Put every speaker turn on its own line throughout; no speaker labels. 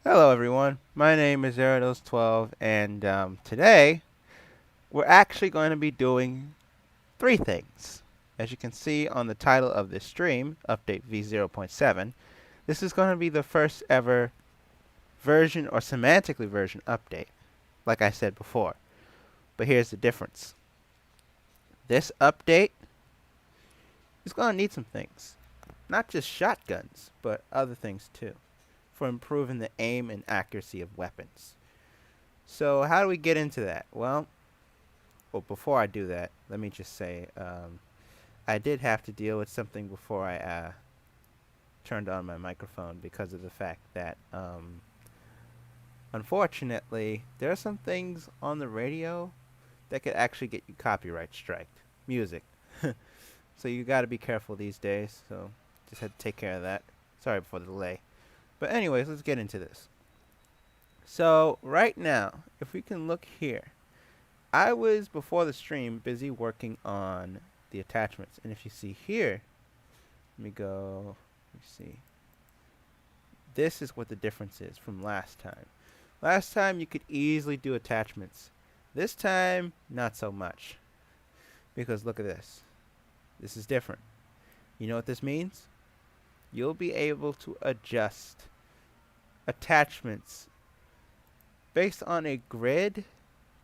Hello everyone, my name is Erados12 and today we're actually going to be doing three things. As you can see on the title of this stream, Update v0.7, this is going to be the first ever version or semantically version update, like I said before. But here's the difference. This update is going to need some things. Not just shotguns, but other things too, for improving the aim and accuracy of weapons. So how do we get into that? Well, before I do that, let me just say I did have to deal with something before I turned on my microphone because of the fact that, unfortunately, there are some things on the radio that could actually get you copyright striked. Music. So you got to be careful these days. So just had to take care of that. Sorry for the delay. But anyways, let's get into this. So right now, if we can look here, I was before the stream busy working on the attachments, and if you see here, let me go. Let me see. This is what the difference is from last time. Last time you could easily do attachments. This time, not so much. Because look at this. This is different. You know what this means? You'll be able to adjust attachments based on a grid,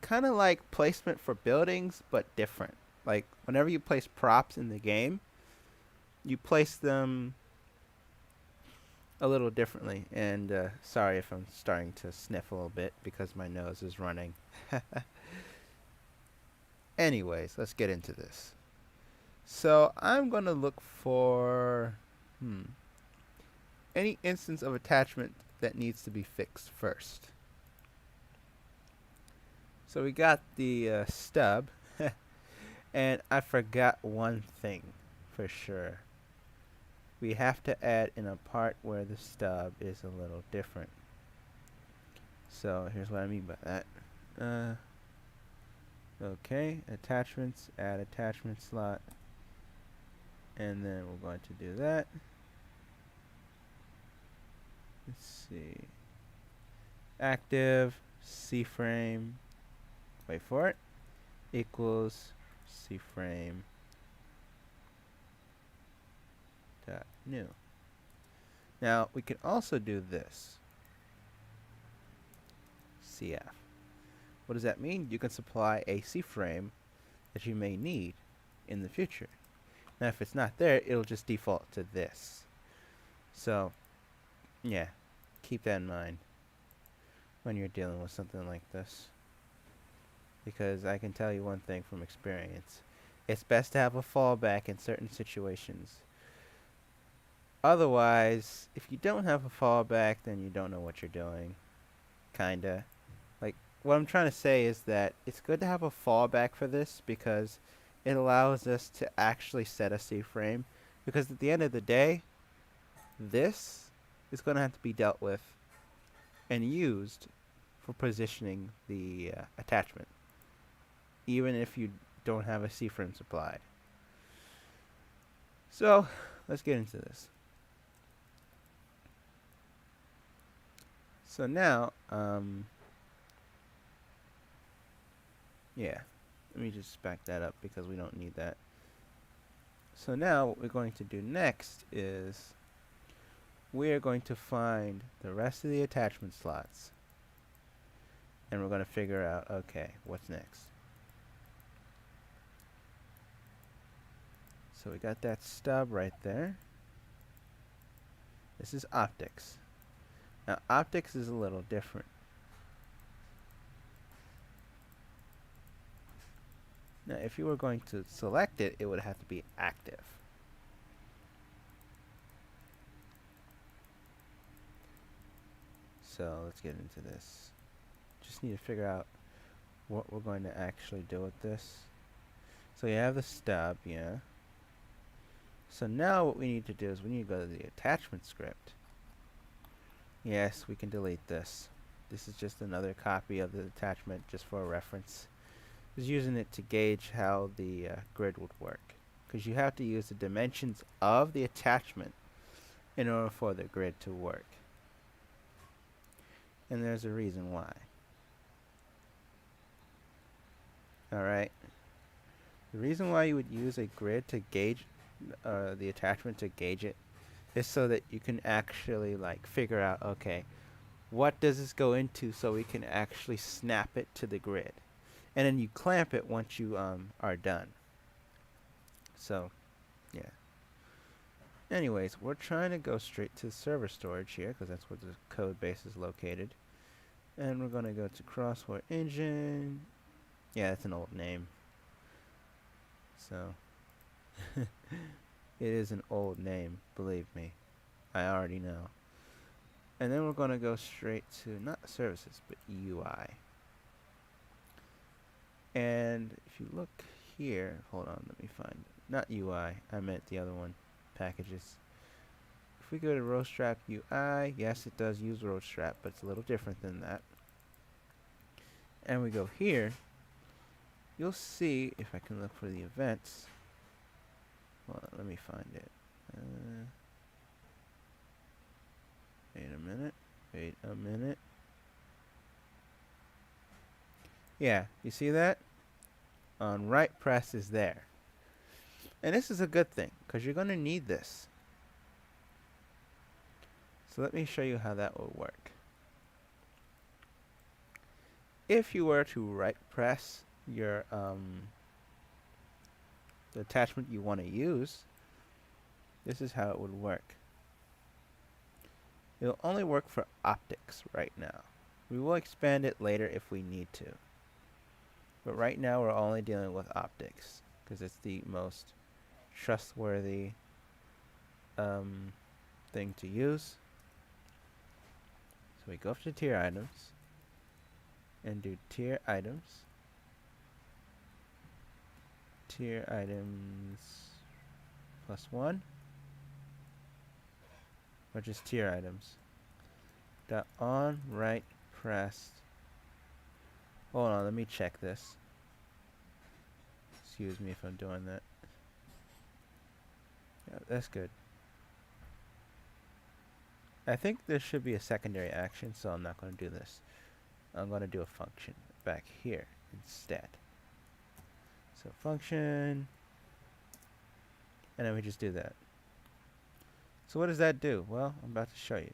kind of like placement for buildings, but different. Like whenever you place props in the game, you place them a little differently. And sorry if I'm starting to sniff a little bit because my nose is running. Anyways, let's get into this. So I'm going to look for any instance of attachment that needs to be fixed first. So we got the stub, and I forgot one thing for sure. We have to add in a part where the stub is a little different. So here's what I mean by that. Okay, attachments, add attachment slot, and then we're going to do that. Let's see. Active C-frame, wait for it, equals C-frame dot new. Now we can also do this. CF. What does that mean? You can supply a C-frame that you may need in the future. Now if it's not there, it'll just default to this. So yeah, keep that in mind when you're dealing with something like this. Because I can tell you one thing from experience. It's best to have a fallback in certain situations. Otherwise, if you don't have a fallback, then you don't know what you're doing. Kinda. Like, what I'm trying to say is that it's good to have a fallback for this because it allows us to actually set a C-frame. Because at the end of the day, this is going to have to be dealt with and used for positioning the attachment, even if you don't have a C-frame supplied. So, let's get into this. So now, yeah, let me just back that up because we don't need that. So now what we're going to do next is we're going to find the rest of the attachment slots and we're going to figure out, okay, what's next. So we got that stub right there. This is optics. Now optics is a little different. Now if you were going to select it, it would have to be active. So let's get into this. Just need to figure out what we're going to actually do with this. So you have the stub, yeah. So now what we need to do is we need to go to the attachment script. Yes, we can delete this. This is just another copy of the attachment just for a reference. Just using it to gauge how the grid would work. Because you have to use the dimensions of the attachment in order for the grid to work. And there's a reason why. Alright. The reason why you would use a grid to gauge the attachment to gauge it is so that you can actually like figure out, okay, what does this go into, so we can actually snap it to the grid. And then you clamp it once you are done. So, yeah. Anyways, we're trying to go straight to server storage here because that's where the code base is located. And we're going to go to Crossword Engine. Yeah, that's an old name. So, it is an old name, believe me. I already know. And then we're going to go straight to, not services, but UI. And if you look here, hold on, let me find it. Not UI, I meant the other one, packages. If we go to Roadstrap UI, yes, it does use Roadstrap, but it's a little different than that. And we go here, you'll see, if I can look for the events. Hold on, let me find it. Wait a minute. Yeah, you see that? On right press is there. And this is a good thing, because you're going to need this. So let me show you how that will work. If you were to right press your the attachment you want to use, this is how it would work. It'll only work for optics right now. We will expand it later if we need to. But right now we're only dealing with optics because it's the most trustworthy thing to use. So we go up to tier items and do tier items. Tier items +1, or just tier items. Dot on right pressed. Hold on, let me check this. Excuse me if I'm doing that. Yeah, that's good. I think there should be a secondary action, so I'm not going to do this. I'm going to do a function back here instead. So function, and then we just do that. So what does that do? Well, I'm about to show you.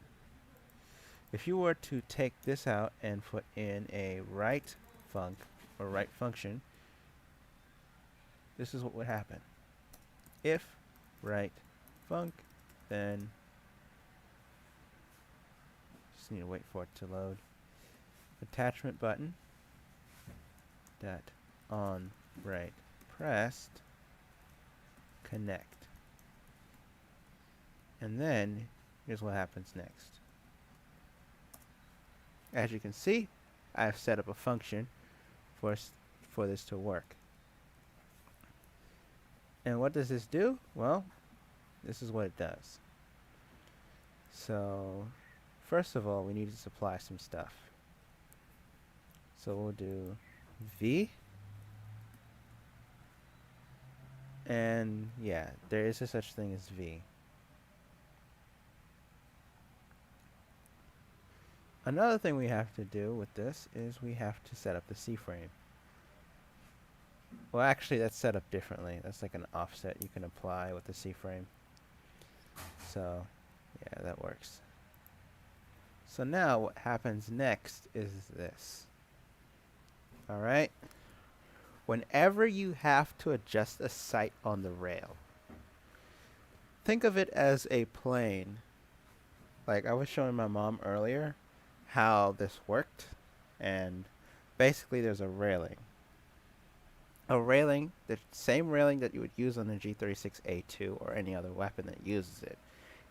If you were to take this out and put in a right function, this is what would happen. If right func, then just need to wait for it to load. Attachment button dot on right pressed connect. And then here's what happens next. As you can see, I've set up a function for this to work. And what does this do? Well, this is what it does. So first of all, we need to supply some stuff. So we'll do v. And yeah, there is a such thing as v. Another thing we have to do with this is we have to set up the C-frame. Well, actually, that's set up differently. That's like an offset you can apply with the C-frame. So, yeah, that works. So now what happens next is this. Alright? Whenever you have to adjust a sight on the rail, think of it as a plane. Like I was showing my mom earlier how this worked, and basically there's a railing. A railing, the same railing that you would use on the G36A2 or any other weapon that uses it.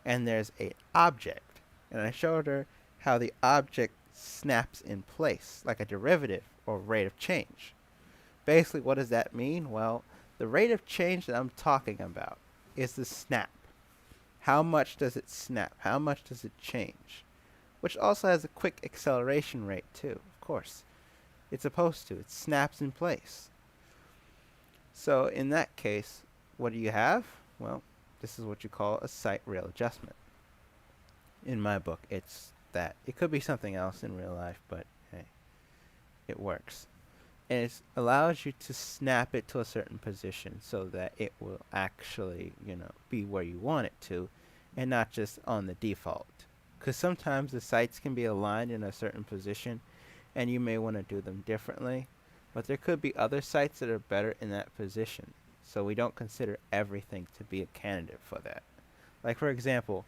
And there's an object. And I showed her how the object snaps in place, like a derivative or rate of change. Basically, what does that mean? Well, the rate of change that I'm talking about is the snap. How much does it snap? How much does it change? Which also has a quick acceleration rate too, of course. It's supposed to. It snaps in place. So in that case, what do you have? Well, this is what you call a sight rail adjustment. In my book, it's that. It could be something else in real life, but hey, it works. And it allows you to snap it to a certain position so that it will actually, be where you want it to and not just on the default. Because sometimes the sites can be aligned in a certain position and you may want to do them differently. But there could be other sites that are better in that position. So we don't consider everything to be a candidate for that. Like, for example,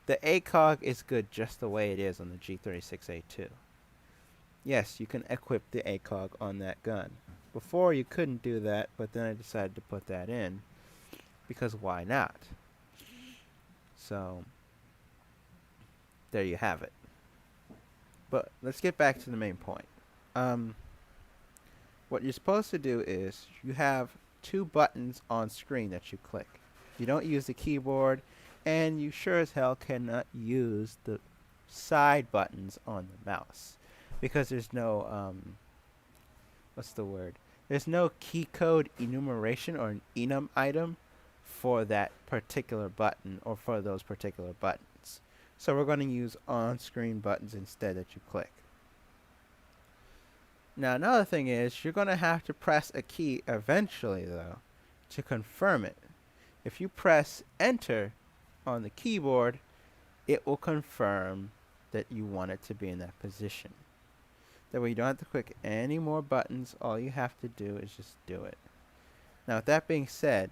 the ACOG is good just the way it is on the G36A2. Yes, you can equip the ACOG on that gun. Before you couldn't do that, but then I decided to put that in because why not? So there you have it. But let's get back to the main point. What you're supposed to do is you have two buttons on screen that you click. You don't use the keyboard, and you sure as hell cannot use the side buttons on the mouse because there's no what's the word? There's no key code enumeration or an enum item for that particular button or for those particular buttons. So we're going to use on-screen buttons instead that you click. Now another thing is you're going to have to press a key eventually though to confirm it. If you press enter on the keyboard, it will confirm that you want it to be in that position. That way you don't have to click any more buttons. All you have to do is just do it. Now with that being said,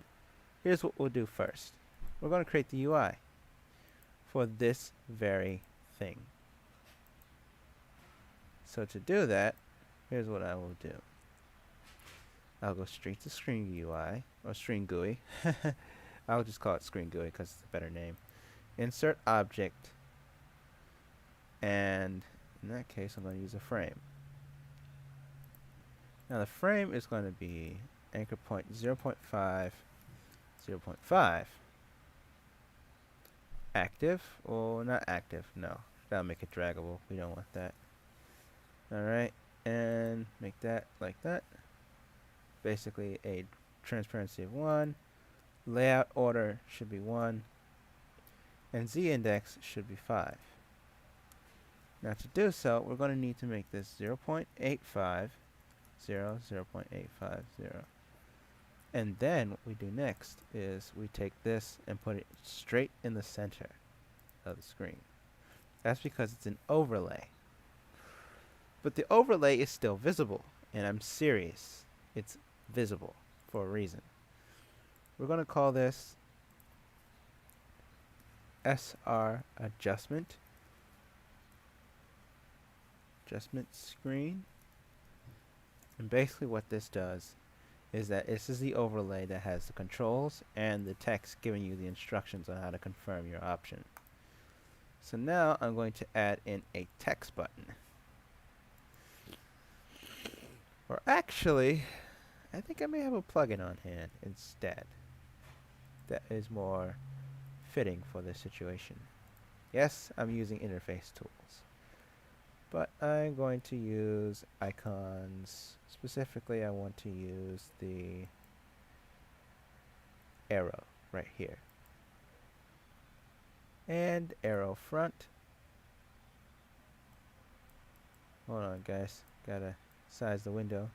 here's what we'll do first. We're going to create the UI for this very thing. So to do that, here's what I will do. I'll go straight to Screen UI, or Screen GUI. I'll just call it Screen GUI because it's a better name. Insert Object, and in that case I'm going to use a frame. Now the frame is going to be anchor point 0.5, 0.5. Active, or not active, no. Gotta make it draggable, we don't want that. Alright, and make that like that. Basically a transparency of 1. Layout order should be 1. And Z-index should be 5. Now to do so, we're going to need to make this 0.850, 0.850. And then what we do next is we take this and put it straight in the center of the screen. That's because it's an overlay. But the overlay is still visible, and I'm serious. It's visible for a reason. We're going to call this SR adjustment screen. And basically what this does is that this is the overlay that has the controls and the text giving you the instructions on how to confirm your option. So now I'm going to add in a text button. Or actually, I think I may have a plugin on hand instead. That is more fitting for this situation. Yes, I'm using interface tools. But I'm going to use icons. Specifically, I want to use the arrow right here. And arrow front. Hold on, guys. Gotta size the window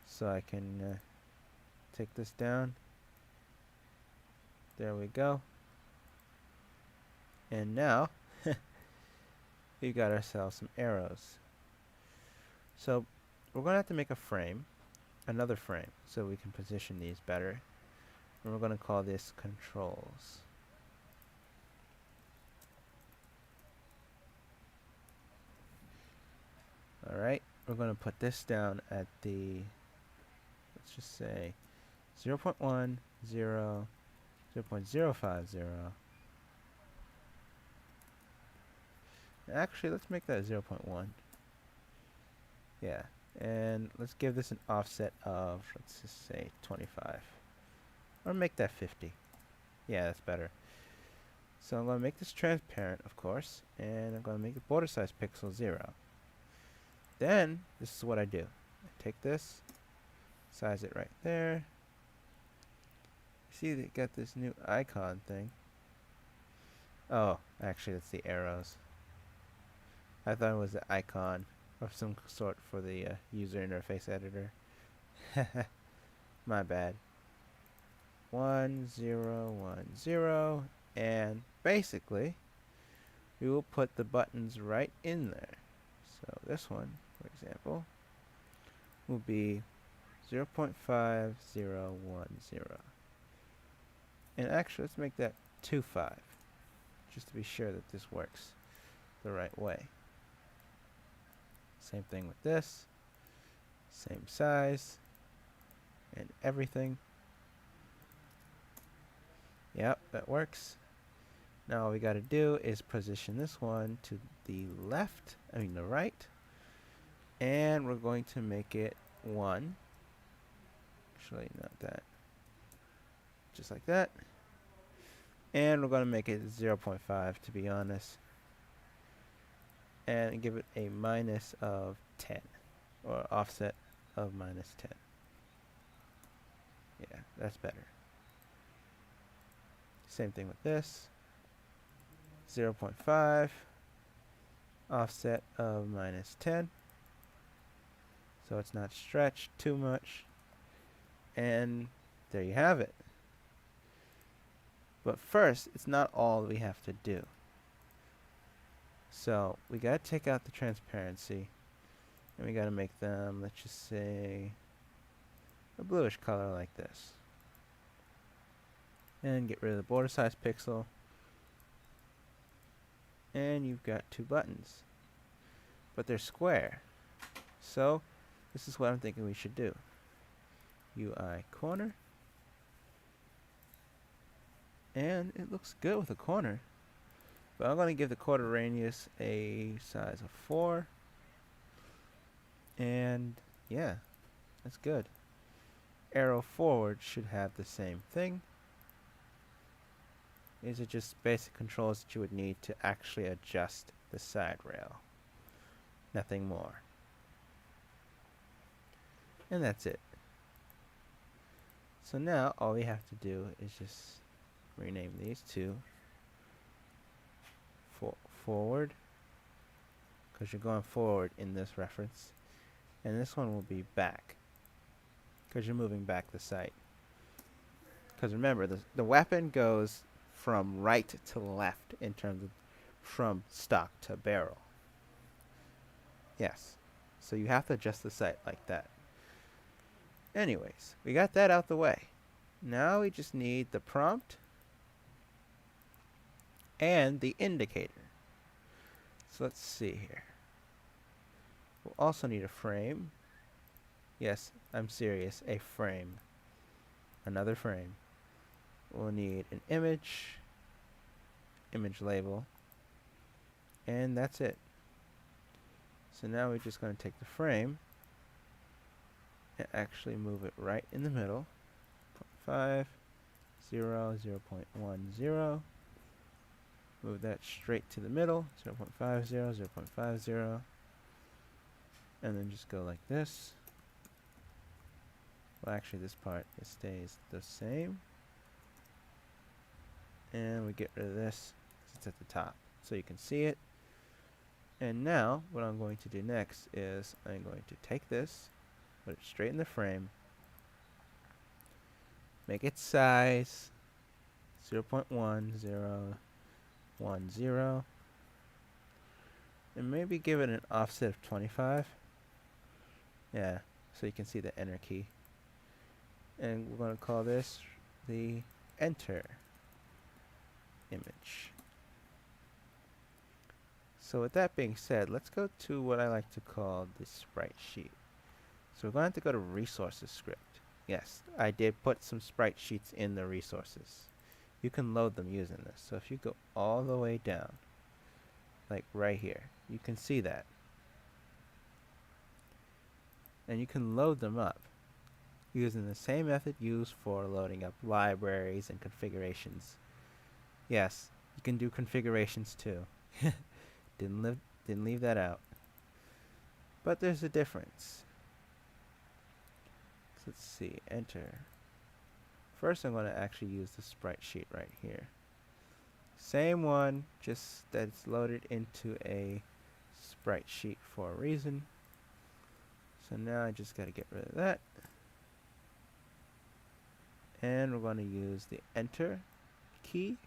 so I can take this down. There we go. And now we got ourselves some arrows. So we're going to have to make a frame, another frame, so we can position these better. And we're going to call this controls. Alright, we're going to put this down at the, let's just say 0.10, 0.050. Actually, let's make that 0.1. Yeah, and let's give this an offset of, let's just say 25. Or make that 50. Yeah, that's better. So I'm going to make this transparent, of course, and I'm going to make the border size pixel 0. Then, this is what I do. I take this, size it right there. See, they got this new icon thing. Oh, actually, that's the arrows. I thought it was the icon of some sort for the user interface editor. My bad. 1 0 1 0, and basically we will put the buttons right in there. So this one, for example, will be 0.5010. And actually, let's make that 25, just to be sure that this works the right way. Same thing with this, same size, and everything. Yep, that works. Now all we got to do is position this one to the the right, and we're going to make it 1. Actually, not that. Just like that. And we're going to make it 0.5 to be honest. And give it a minus of 10, or offset of minus 10. Yeah, that's better. Same thing with this. 0.5, offset of minus 10. So it's not stretched too much. And there you have it. But first, it's not all we have to do. So we got to take out the transparency, and we got to make them, let's just say, a bluish color like this. And get rid of the border size pixel. And you've got 2 buttons. But they're square. So this is what I'm thinking we should do. UI corner. And it looks good with a corner. But I'm going to give the quarter radius a size of 4. And yeah, that's good. Arrow forward should have the same thing. These are just basic controls that you would need to actually adjust the side rail. Nothing more. And that's it. So now all we have to do is just rename these two forward, because you're going forward in this reference, and this one will be back, because you're moving back the sight. Because remember, the weapon goes from right to left in terms of from stock to barrel. Yes, so you have to adjust the sight like that. Anyways, we got that out the way. Now we just need the prompt and the indicator. So let's see here. We'll also need a frame. Yes, I'm serious, a frame. Another frame. We'll need an image label, and that's it. So now we're just going to take the frame and actually move it right in the middle. 0.5, 0, 0.10. Move that straight to the middle, 0.50, 0.50, and then just go like this. Well, actually this part, it stays the same. And we get rid of this, it's at the top, so you can see it. And now, what I'm going to do next is I'm going to take this, put it straight in the frame, make its size 0.1010, and maybe give it an offset of 25. Yeah, so you can see the enter key. And we're going to call this the enter image. So with that being said, let's go to what I like to call the sprite sheet. So we're going to have to go to resources script. Yes, I did put some sprite sheets in the resources. You can load them using this. So if you go all the way down, like right here, you can see that. And you can load them up using the same method used for loading up libraries and configurations. Yes, you can do configurations too. Didn't leave that out. But there's a difference. So let's see, enter. First I'm going to actually use the sprite sheet right here. Same one, just that it's loaded into a sprite sheet for a reason. So now I just got to get rid of that. And we're going to use the enter key.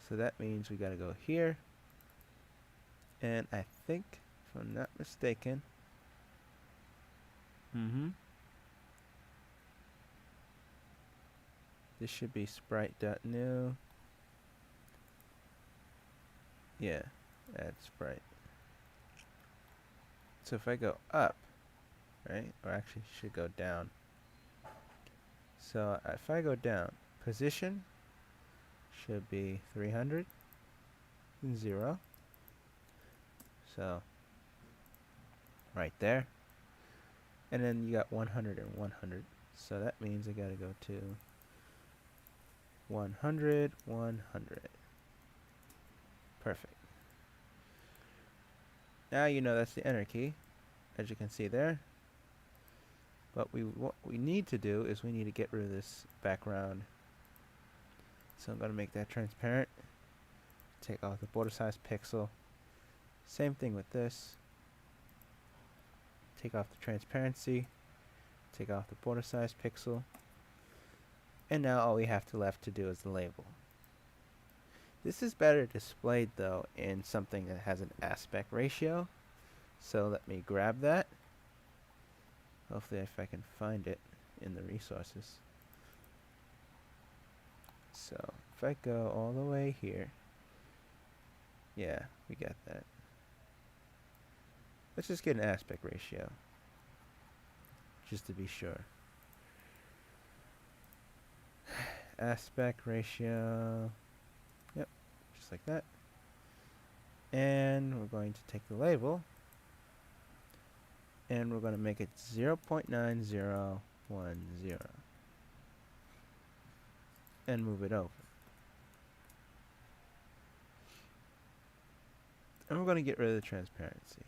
So that means we got to go here. And I think, if I'm not mistaken, this should be sprite.new. Yeah, add sprite. So if I go up, right, or actually should go down. So if I go down, position should be 300, 0. So right there. And then you got 100 and 100. So that means I gotta go to 100, 100. Perfect. Now you know that's the enter key, as you can see there. But what we need to do is we need to get rid of this background. So I'm going to make that transparent. Take off the border size pixel. Same thing with this. Take off the transparency. Take off the border size pixel. And now all we have left to do is the label. This is better displayed though in something that has an aspect ratio. So let me grab that. Hopefully if I can find it in the resources. So if I go all the way here, yeah, we got that. Let's just get an aspect ratio, just to be sure. Aspect ratio, yep, just like that. And we're going to take the label, and we're going to make it 0.9010. And move it over. And we're going to get rid of the transparency.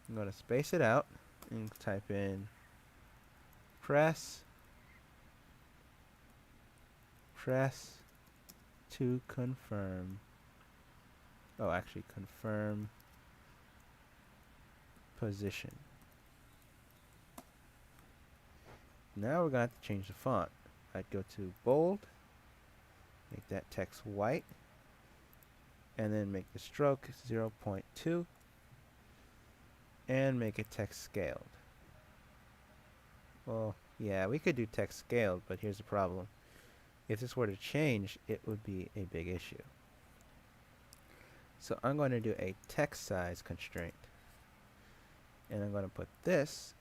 I'm going to space it out and type in press to confirm. Oh, actually confirm position. Now we're going to have to change the font. I'd go to bold, make that text white, and then make the stroke 0.2, and make it text scaled. Well, yeah, we could do text scaled, but here's the problem. If this were to change, it would be a big issue. So I'm going to do a text size constraint. And I'm going to put this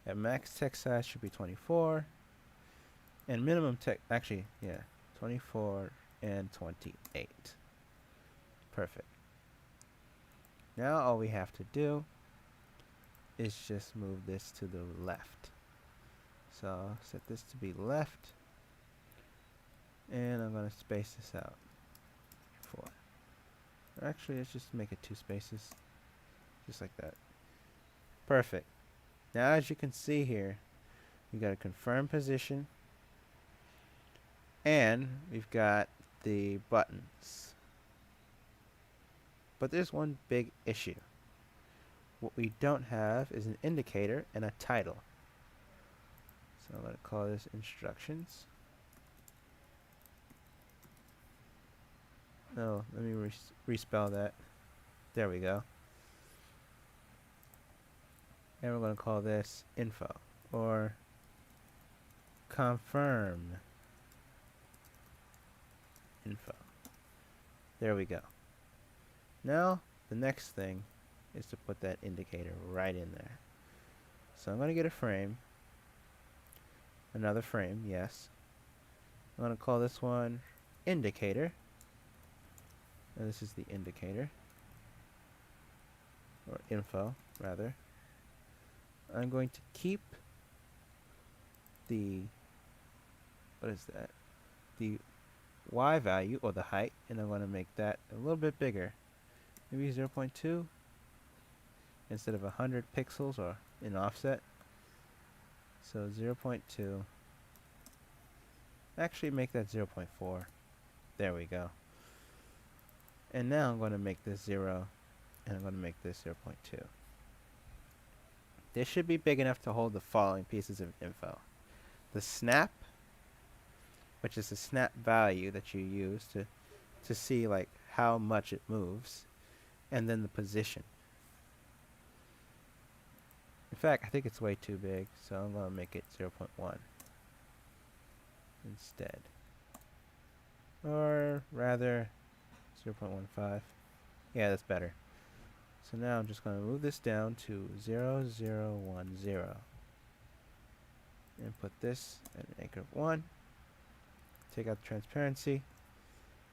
at max text size should be 24. And minimum text, actually, yeah, 24 and 28. Perfect. Now all we have to do is just move this to the left. So I'll set this to be left. And I'm going to space this out. 4. Actually, let's just make it 2 spaces. Just like that. Perfect. Now as you can see here, we got a confirm position. And we've got the buttons. But there's one big issue. What we don't have is an indicator and a title. So I'm going to call this instructions. No, let me respell that. There we go. And we're going to call this info or confirm info. There we go. Now the next thing is to put that indicator right in there. So I'm going to get a frame, another frame, yes. I'm going to call this one indicator. And this is the indicator, or info rather. I'm going to keep the, what is that? The Y value, or the height, and I'm going to make that a little bit bigger. Maybe 0.2 instead of 100 pixels or in offset. So 0.2. Actually make that 0.4. There we go. And now I'm going to make this 0, and I'm going to make this 0.2. This should be big enough to hold the following pieces of info. The snap, which is the snap value that you use to see like how much it moves, and then the position. In fact, I think it's way too big, so I'm going to make it 0.1 instead. Or rather, 0.15. Yeah, that's better. So now I'm just going to move this down to 0, 0, 1, 0. And put this at an anchor of 1. Take out the transparency.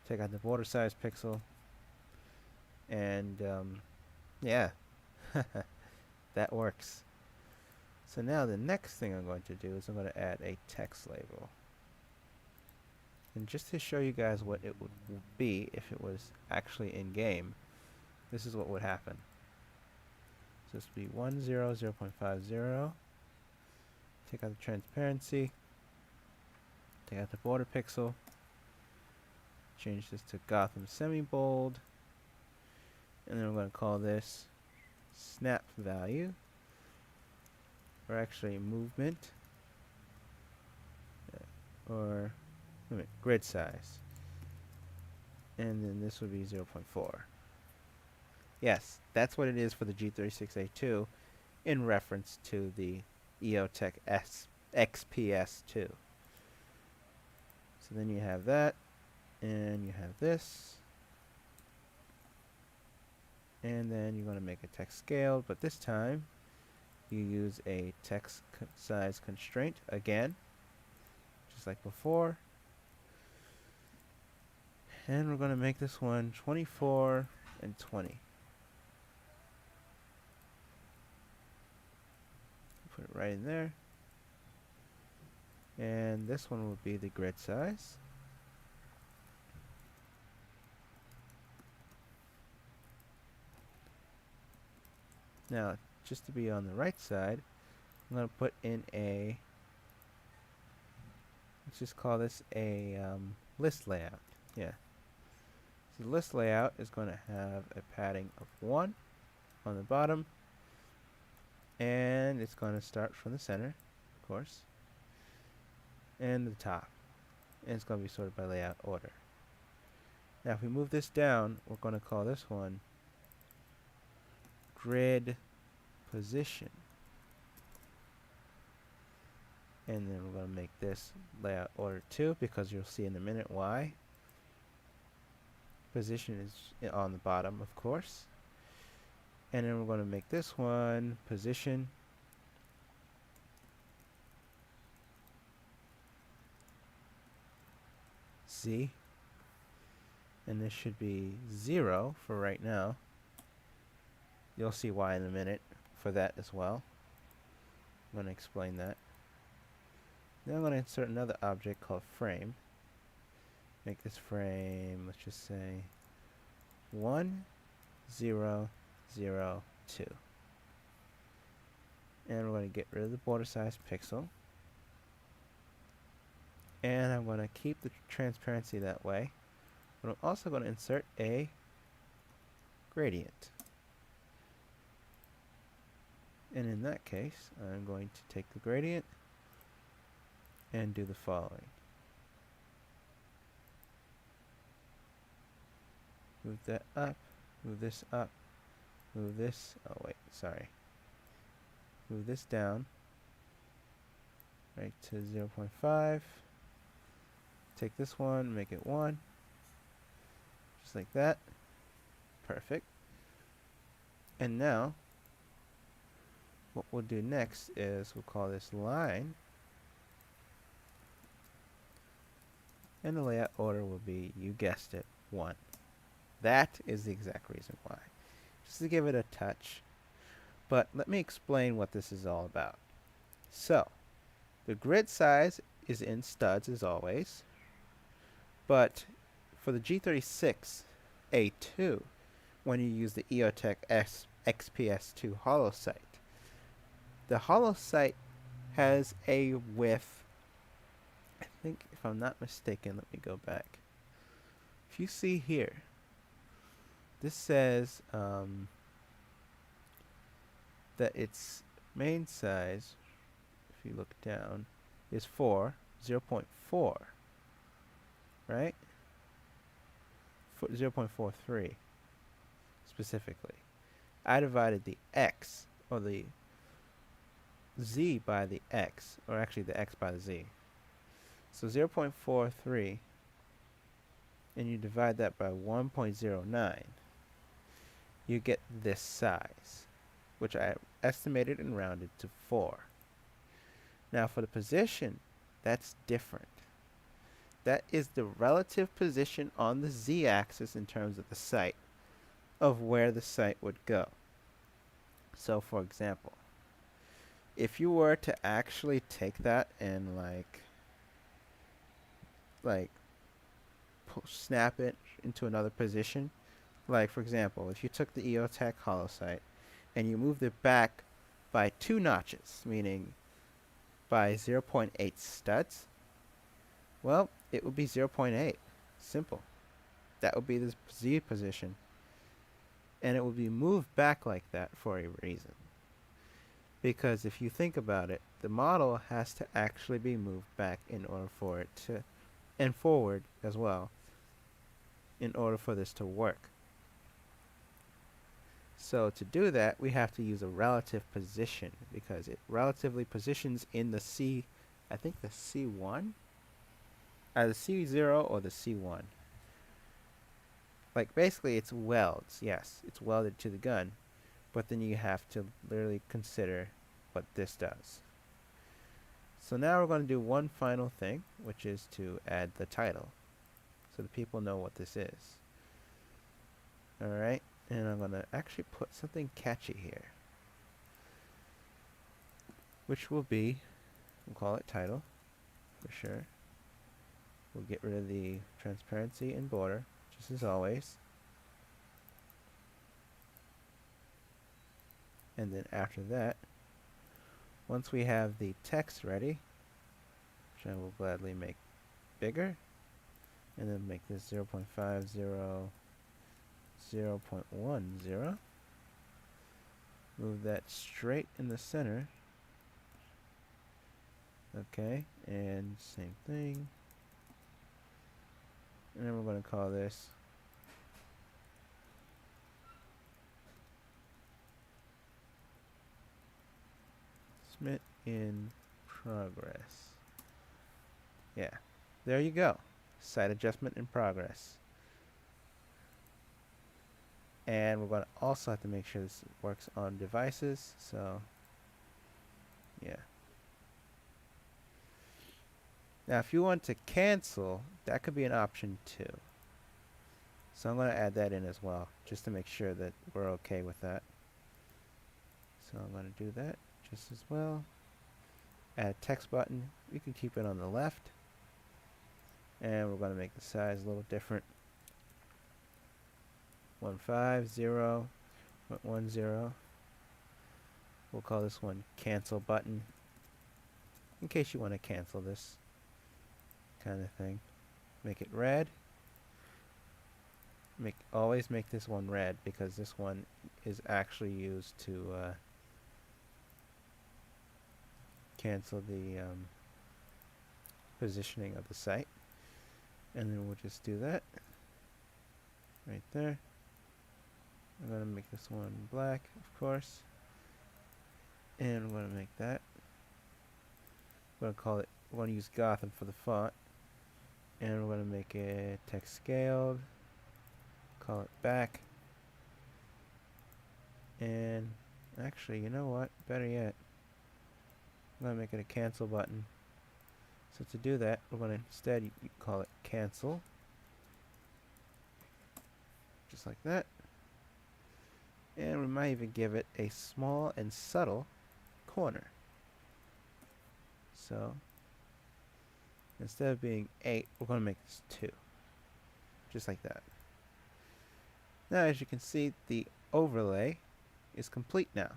Take out the border size pixel. And yeah, that works. So now the next thing I'm going to do is I'm going to add a text label. And just to show you guys what it would be if it was actually in game, this is what would happen. So this would be 1, 0, 0.50. Take out the transparency. Take out the border pixel. Change this to Gotham semi-bold. And then I'm going to call this snap value. Or actually movement. Or grid size. And then this would be 0.4. Yes, that's what it is for the G36A2 in reference to the EOTech XPS2. So then you have that, and you have this, and then you're going to make a text scaled, but this time you use a text size constraint again, just like before. And we're going to make this one 24 and 20. Put it right in there. And this one will be the grid size. Now, just to be on the right side, I'm going to put in a, let's just call this a list layout. Yeah. So the list layout is going to have a padding of 1 on the bottom, and it's going to start from the center, of course, and the top, and it's going to be sorted by layout order. Now if we move this down, we're going to call this one grid position, and then we're going to make this layout order 2, because you'll see in a minute why. Position is on the bottom, of course. And then we're going to make this one position Z, and this should be 0 for right now. You'll see why in a minute for that as well. I'm going to explain that. Then I'm going to insert another object called frame. Make this frame, let's just say 1, 0, 0, 2. And we're going to get rid of the border size pixel. And I'm going to keep the transparency that way. But I'm also going to insert a gradient. And in that case, I'm going to take the gradient and do the following. Move that up, move this up, move this, oh wait, sorry. Move this down, right to 0.5. Take this one, make it 1. Just like that. Perfect. And now, what we'll do next is we'll call this line. And the layout order will be, you guessed it, 1. That is the exact reason why. Just to give it a touch. But let me explain what this is all about. So, the grid size is in studs as always. But for the G36A2, when you use the EOTech XPS2 hollow sight, the hollow sight has a width, I think if I'm not mistaken, let me go back. If you see here, this says that its main size, if you look down, is 0.4, right? 0.43 specifically. I divided the x, or the z by the x, or actually the x by the z. So 0.43, and you divide that by 1.09, you get this size, which I estimated and rounded to 4. Now for the position, that's different. That is the relative position on the z-axis in terms of the site, of where the site would go. So for example, if you were to actually take that and like snap it into another position, like for example, if you took the EOTech hollow site and you moved it back by 2 notches, meaning by 0.8 studs, well, it would be 0.8. Simple. That would be the Z position. And it will be moved back like that for a reason. Because if you think about it, the model has to actually be moved back in order for it to, and forward as well, in order for this to work. So to do that, we have to use a relative position, because it relatively positions in the C, I think the C1? Either C0 or the C1. Like basically it's welds, yes, it's welded to the gun, but then you have to literally consider what this does. So now we're going to do one final thing, which is to add the title, so the people know what this is. Alright, and I'm going to actually put something catchy here, which will be, we'll call it title, for sure. We'll get rid of the transparency and border, just as always. And then after that, once we have the text ready, which I will gladly make bigger, and then make this 0.50, 0.10, move that straight in the center. Okay, and same thing. And then we're going to call this Submit in progress. Yeah, there you go. Site adjustment in progress. And we're going to also have to make sure this works on devices. So, yeah. Now, if you want to cancel, that could be an option too. So I'm going to add that in as well, just to make sure that we're okay with that. So I'm going to do that just as well. Add text button. We can keep it on the left. And we're going to make the size a little different. 150.10. We'll call this one cancel button, in case you want to cancel this kind of thing. Make it red. Always make this one red, because this one is actually used to cancel the positioning of the site. And then we'll just do that right there. I'm going to make this one black, of course. And I'm going to make that. I'm going to call it, we're going to use Gotham for the font. And we're going to make it text scaled. Call it back. And actually, you know what? Better yet, I'm going to make it a cancel button. So to do that, we're going to instead call it cancel. Just like that. And we might even give it a small and subtle corner. So instead of being 8, we're going to make this 2. Just like that. Now, as you can see, the overlay is complete now.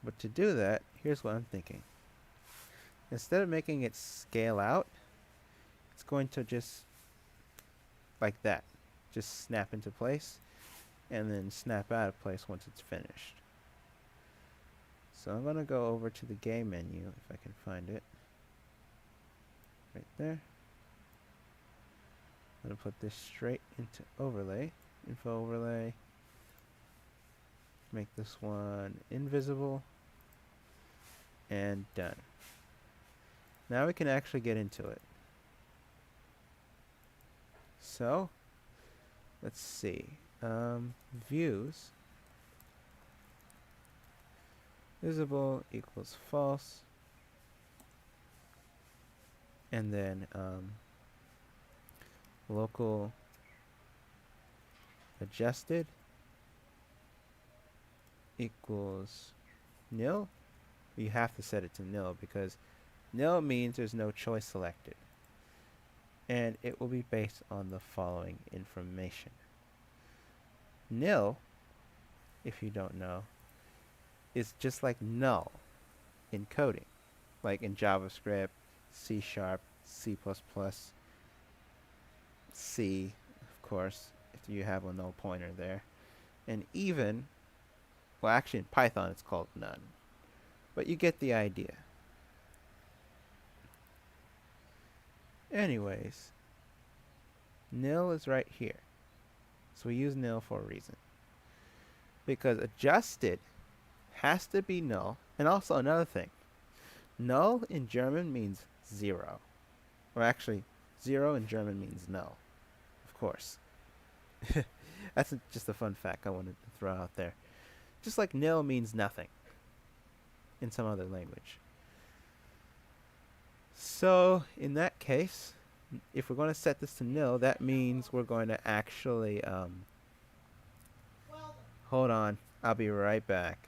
But to do that, here's what I'm thinking. Instead of making it scale out, it's going to just like that. just snap into place and then snap out of place once it's finished. So I'm going to go over to the game menu if I can find it. Right there. I'm going to put this straight into overlay, info overlay. Make this one invisible and done. Now we can actually get into it. So let's see. Views visible equals false, and then local adjusted equals nil. You have to set it to nil because nil means there's no choice selected, and it will be based on the following information. Nil, if you don't know, is just like null in coding, like in JavaScript, C#, C++, C, of course, if you have a null pointer there, and even, well, actually in Python it's called none, but you get the idea. Anyways, nil is right here. So we use nil for a reason. Because adjusted has to be null. And also another thing. Null in German means 0. Or actually, 0 in German means null. Of course. That's just a fun fact I wanted to throw out there. Just like nil means nothing in some other language. So in that case, if we're going to set this to nil, that means we're going to actually hold on, I'll be right back.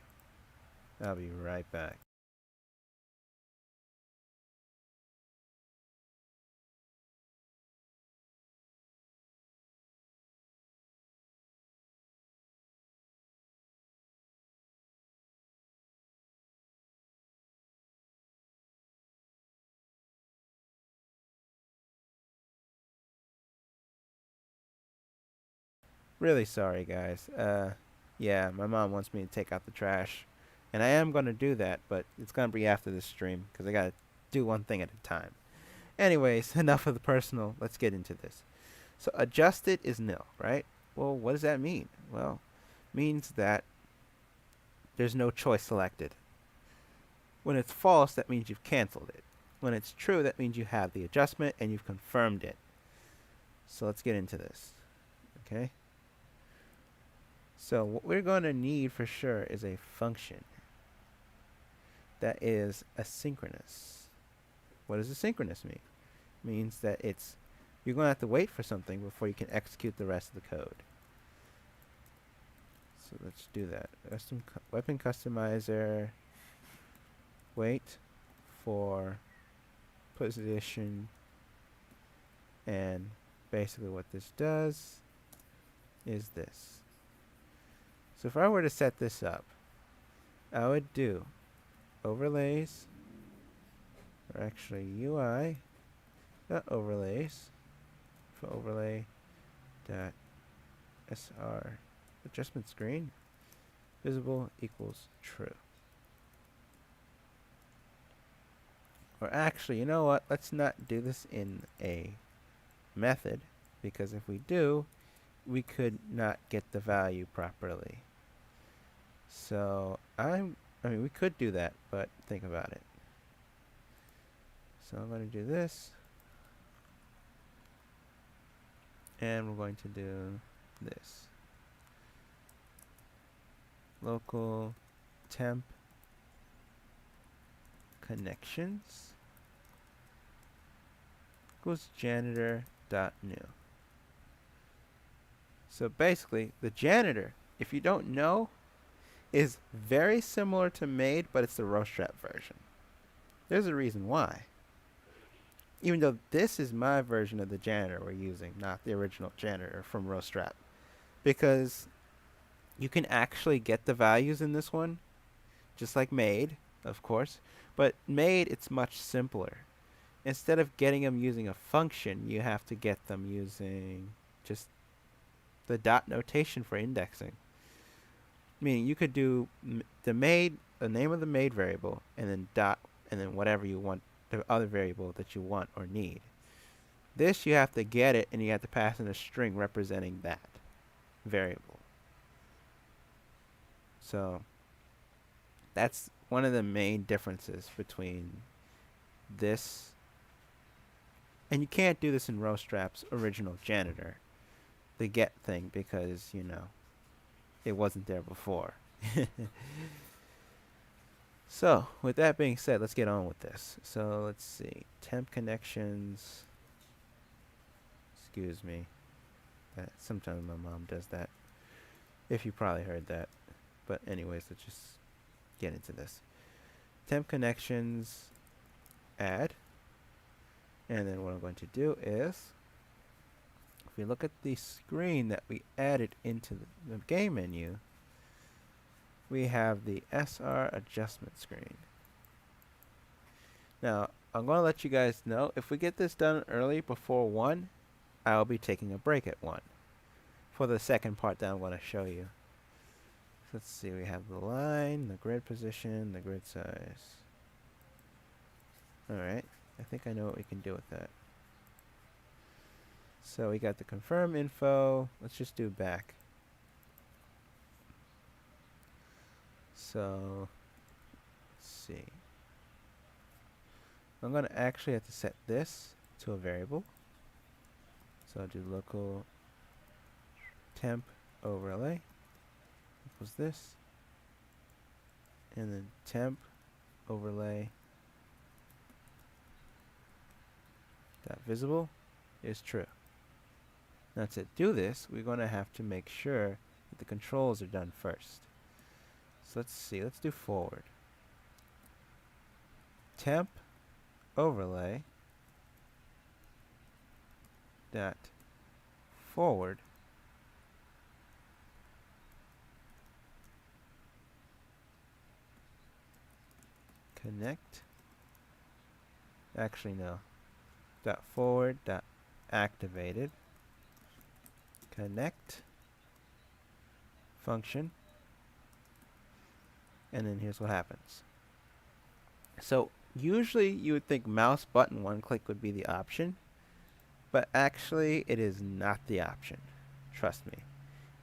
Really sorry, guys. Yeah, my mom wants me to take out the trash, and I am going to do that, but it's going to be after this stream because I got to do one thing at a time. Anyways, enough of the personal. Let's get into this. So adjusted is nil, right? Well, what does that mean? Well, it means that there's no choice selected. When it's false, that means you've canceled it. When it's true, that means you have the adjustment and you've confirmed it. So let's get into this. Okay? So what we're going to need for sure is a function that is asynchronous. What does asynchronous mean? It means that you're going to have to wait for something before you can execute the rest of the code. So let's do that. Weapon customizer, wait for position, and basically what this does is this. So if I were to set this up, I would do overlays, or actually UI dot overlays for overlay dot sr adjustment screen visible equals true. Or actually, you know what? Let's not do this in a method, because if we do, we could not get the value properly. So I mean, we could do that, but think about it. So I'm going to do this, and we're going to do this. Local temp connections equals janitor.new. So basically, the janitor, if you don't know, is very similar to Made, but it's the Rostrap version. There's a reason why. Even though this is my version of the janitor we're using, not the original janitor from Rostrap. Because you can actually get the values in this one, just like Made, of course. But Made, it's much simpler. Instead of getting them using a function, you have to get them using just the dot notation for indexing. Meaning you could do the name of the made variable, and then dot, and then whatever you want, the other variable that you want or need. This you have to get it, and you have to pass in a string representing that variable. So that's one of the main differences between this, and you can't do this in Rowstrap's original janitor, the get thing, because, you know, it wasn't there before. So, with that being said, let's get on with this. So, let's see. Temp connections. Excuse me. Sometimes my mom does that. If you probably heard that. But anyways, let's just get into this. Temp connections, add. And then what I'm going to do is, if we look at the screen that we added into the game menu, we have the SR adjustment screen. Now, I'm going to let you guys know, if we get this done early before 1, I'll be taking a break at 1 for the second part that I'm going to show you. So let's see, we have the line, the grid position, the grid size. Alright, I think I know what we can do with that. So we got the confirm info. Let's just do back. So, let's see. I'm going to actually have to set this to a variable. So I'll do local temp overlay equals this. And then temp overlay dot visible is true. Now to do this, we're going to have to make sure that the controls are done first. So let's see, let's do forward. Temp overlay dot forward connect. Actually no. Dot forward dot activated connect function. And then here's what happens. So usually you would think mouse button one click would be the option, but actually it is not the option. Trust me.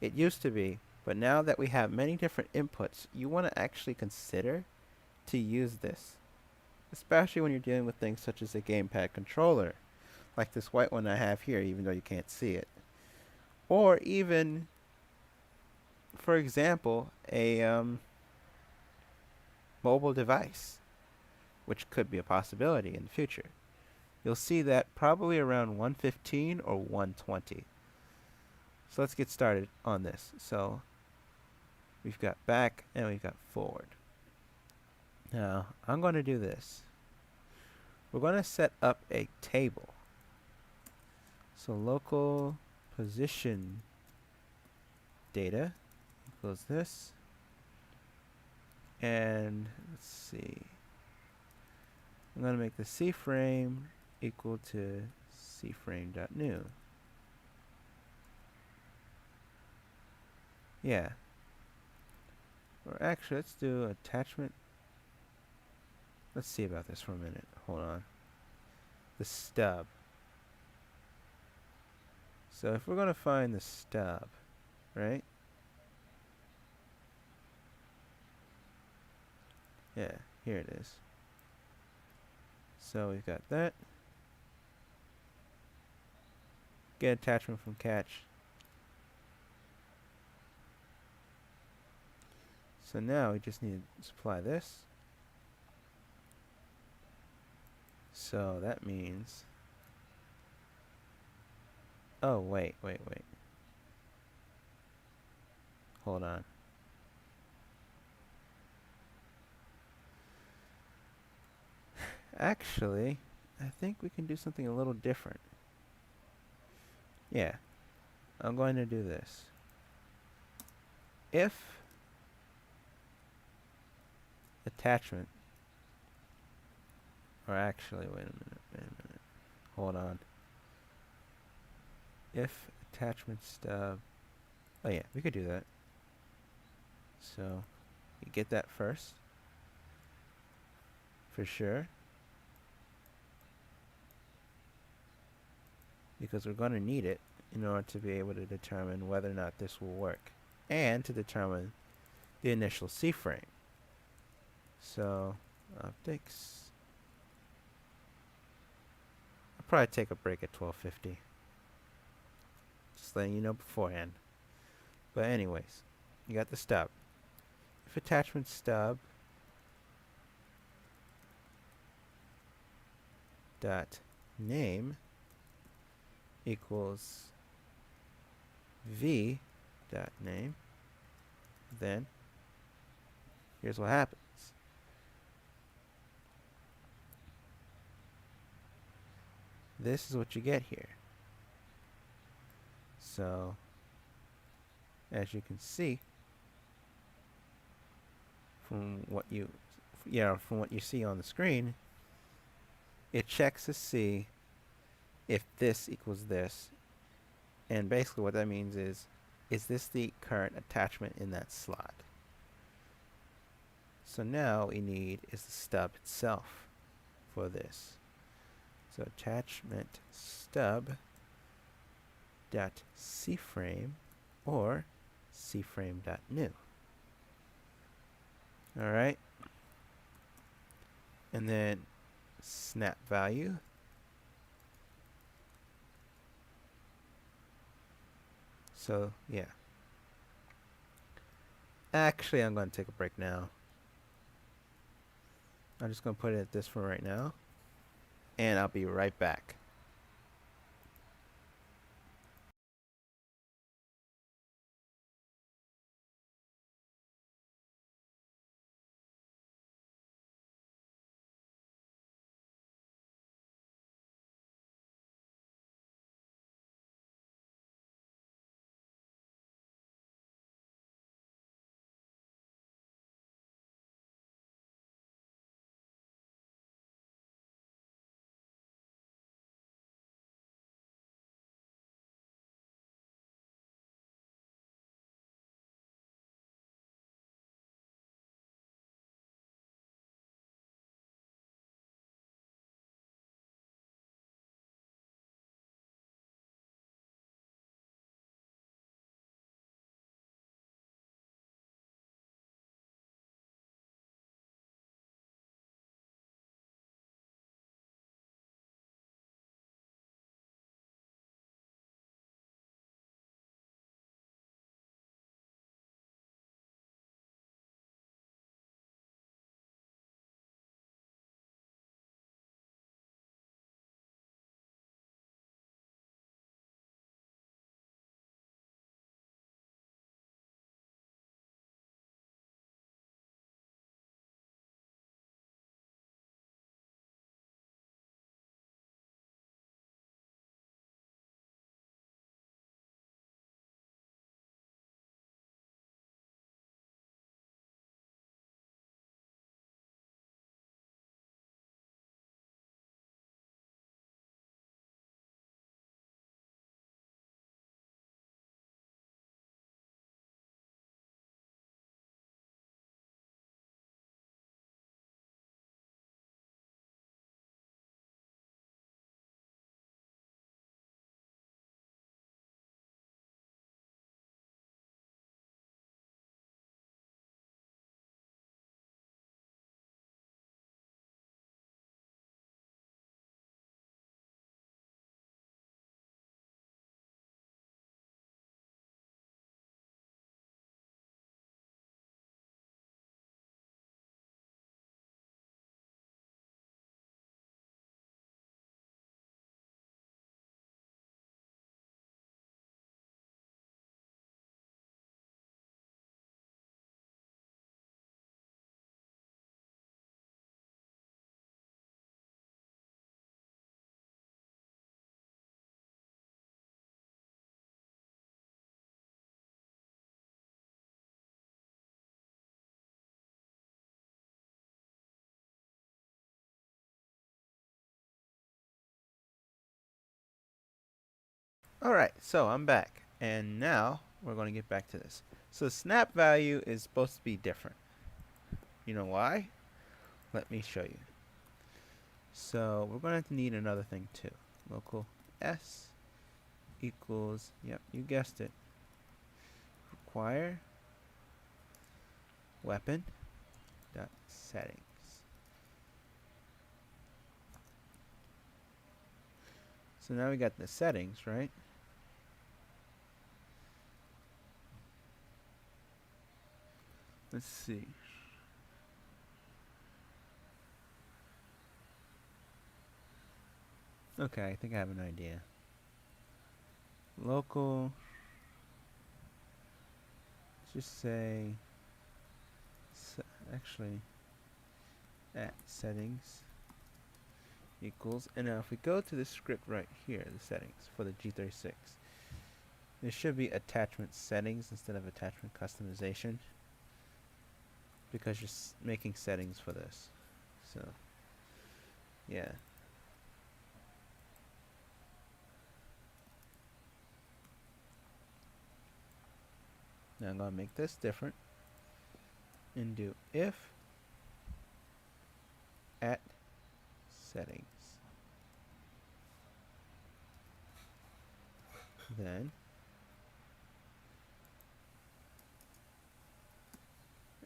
It used to be, but now that we have many different inputs, you want to actually consider to use this, especially when you're dealing with things such as a gamepad controller, like this white one I have here, even though you can't see it. Or even, for example, a mobile device, which could be a possibility in the future. You'll see that probably around 115 or 120. So let's get started on this. So we've got back and we've got forward. Now I'm going to do this. We're going to set up a table. So local position data equals this. And let's see. I'm going to make the cframe equal to cframe.new. Yeah. Or actually, let's do attachment. Let's see about this for a minute. Hold on. The stub. So if we're going to find the stub, right? Yeah, here it is. So we've got that. Get attachment from catch. So now we just need to supply this. So that means, oh wait. Hold on. Actually, I think we can do something a little different. Yeah, I'm going to do this. If attachment, or actually, wait a minute. Hold on. If attachment stub Oh yeah, we could do that. So you get that first, for sure, because we're going to need it in order to be able to determine whether or not this will work, and to determine the initial C frame. So optics. I'll probably take a break at 1250. Just letting you know beforehand. But anyways, you got the stub. If attachment stub dot name equals v dot name, then here's what happens. This is what you get here. So as you can see from what you see on the screen, it checks to see if this equals this, and basically what that means is this the current attachment in that slot? So now what we need is the stub itself for this. So attachment stub dot cframe or cframe dot new. All right, and then snap value. So yeah, actually I'm going to take a break now. I'm just going to put it at this for right now, and I'll be right back. All right, so I'm back, and now we're going to get back to this. So snap value is supposed to be different. You know why? Let me show you. So we're going to need another thing too. Local s equals, yep, you guessed it, require weapon dot settings. So now we got the settings, right? Let's see. Okay, I think I have an idea. Local, let's just say, actually, at settings equals, and now if we go to the script right here, the settings for the G36, there should be attachment settings instead of attachment customization, because you're making settings for this. So, yeah. Now I'm going to make this different and do if at settings. Then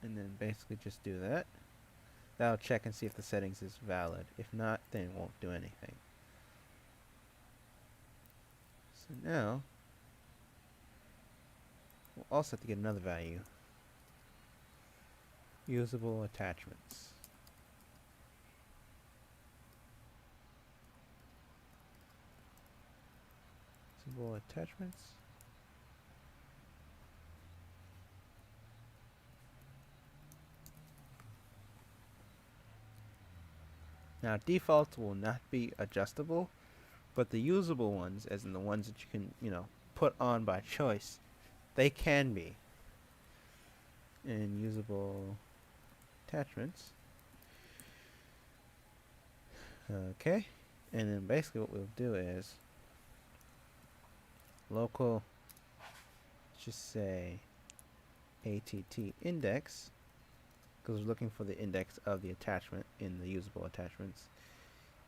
and then basically just do that. That'll check and see if the settings is valid. If not, then it won't do anything. So now we'll also have to get another value. Usable attachments. Usable attachments. Now defaults will not be adjustable, but the usable ones, as in the ones that you can, put on by choice, they can be. And usable attachments. Okay, and then basically what we'll do is local, just say att index, because we're looking for the index of the attachment in the usable attachments,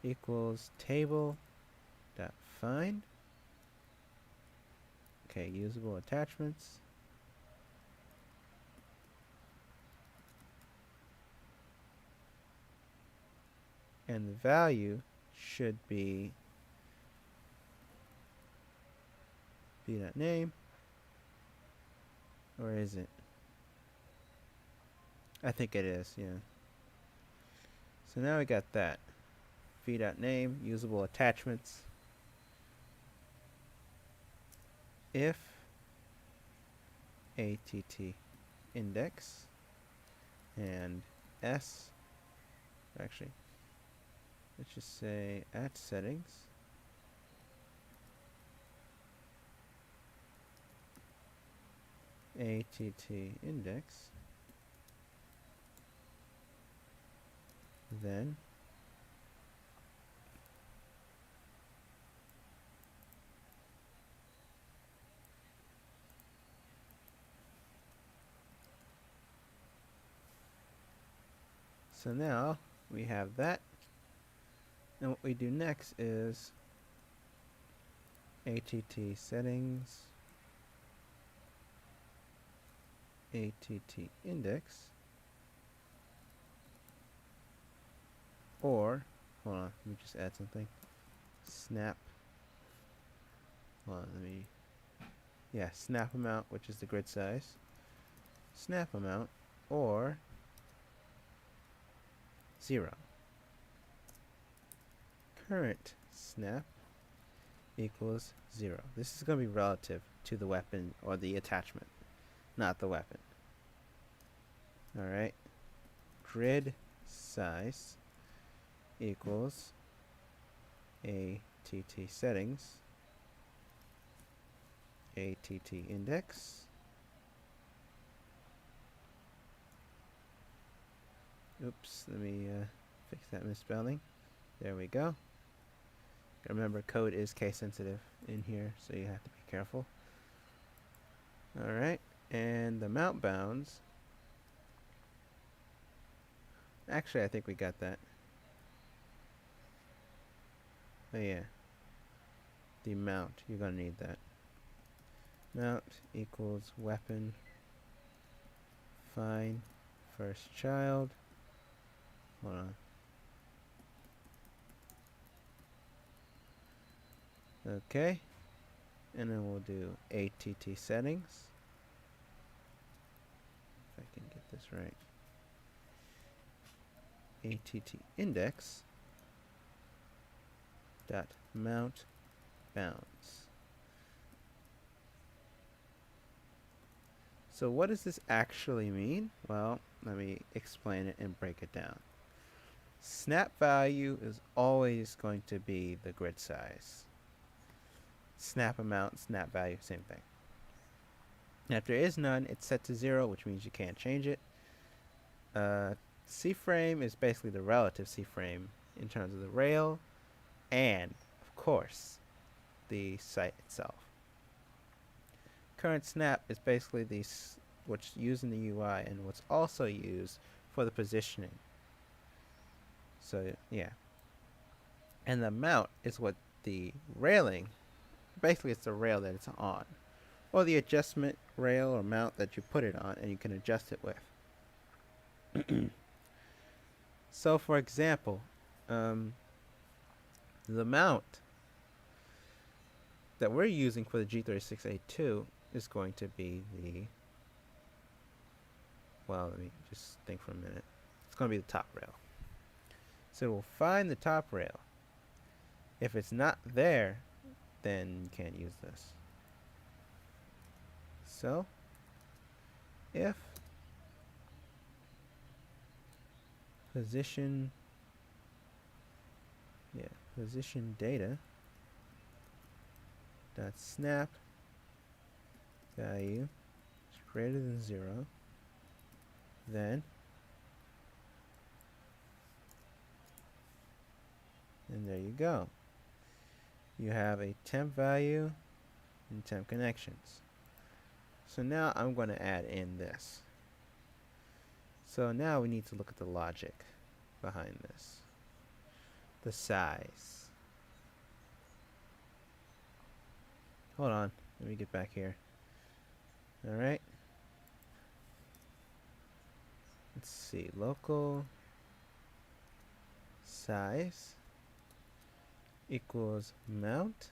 equals table dot find. Okay, usable attachments. And the value should be v.name, or is it? I think it is, yeah. So now we got that. v.name, usable attachments. If att index and s, actually, let's just say at settings, att index, then so now we have that, and what we do next is att settings, att index, or hold on, let me just add something. Snap. Hold on, snap amount, which is the grid size. Snap amount, or 0. Current snap equals 0. This is going to be relative to the weapon or the attachment, not the weapon. Alright. Grid size equals att settings, att index, oops, let me fix that misspelling. There we go. Remember, code is case sensitive in here, so you have to be careful. Alright, and the mount bounds. Actually, I think we got that. Oh yeah, the mount, you're gonna need that. Mount equals weapon find first child. Hold on. Okay, and then we'll do ATT settings. If I can get this right. ATT index dot mount bounds. So what does this actually mean? Well, let me explain it and break it down. Snap value is always going to be the grid size. Snap amount, snap value, same thing. Now, if there is none, it's set to 0, which means you can't change it. C-frame is basically the relative C-frame in terms of the rail and, of course, the site itself. Current snap is basically what's used in the UI and what's also used for the positioning. So, yeah. And the mount is what the railing, basically it's the rail that it's on, or the adjustment rail or mount that you put it on and you can adjust it with. So for example, the mount that we're using for the G36A2 is going to be the, well, let me just think for a minute. It's going to be the top rail. So we'll find the top rail. If it's not there, then you can't use this. So if position data dot snap value is greater than 0, then and there you go. You have a temp value and temp connections. So now I'm going to add in this. So now we need to look at the logic behind this. The size. Hold on, let me get back here. Alright. Let's see, local size equals mount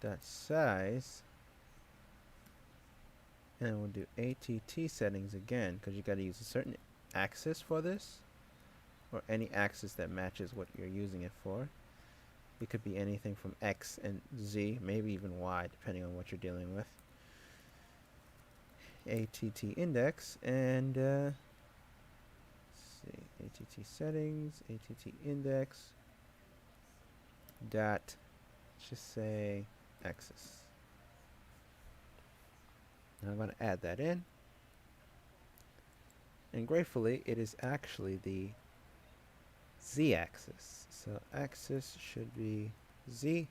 dot size, and we'll do ATT settings again because you got to use a certain axis for this, or any axis that matches what you're using it for. It could be anything from X and Z, maybe even Y, depending on what you're dealing with. ATT index, and let's see, ATT settings, ATT index dot, let's just say axis. Now I'm going to add that in, and gratefully it is actually the z-axis. So axis should be z.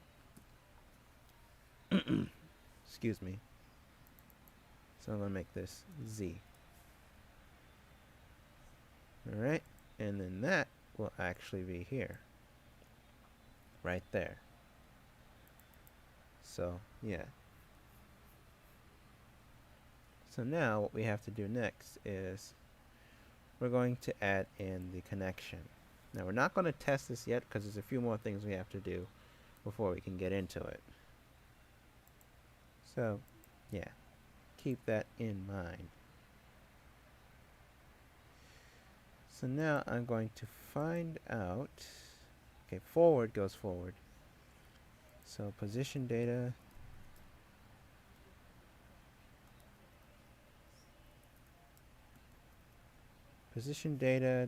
Excuse me. So I'm going to make this z. Alright, and then that will actually be here. Right there. So, yeah. So now what we have to do next is we're going to add in the connection. Now we're not going to test this yet because there's a few more things we have to do before we can get into it. So, yeah, keep that in mind. So now I'm going to find out, okay, forward goes forward. So position data,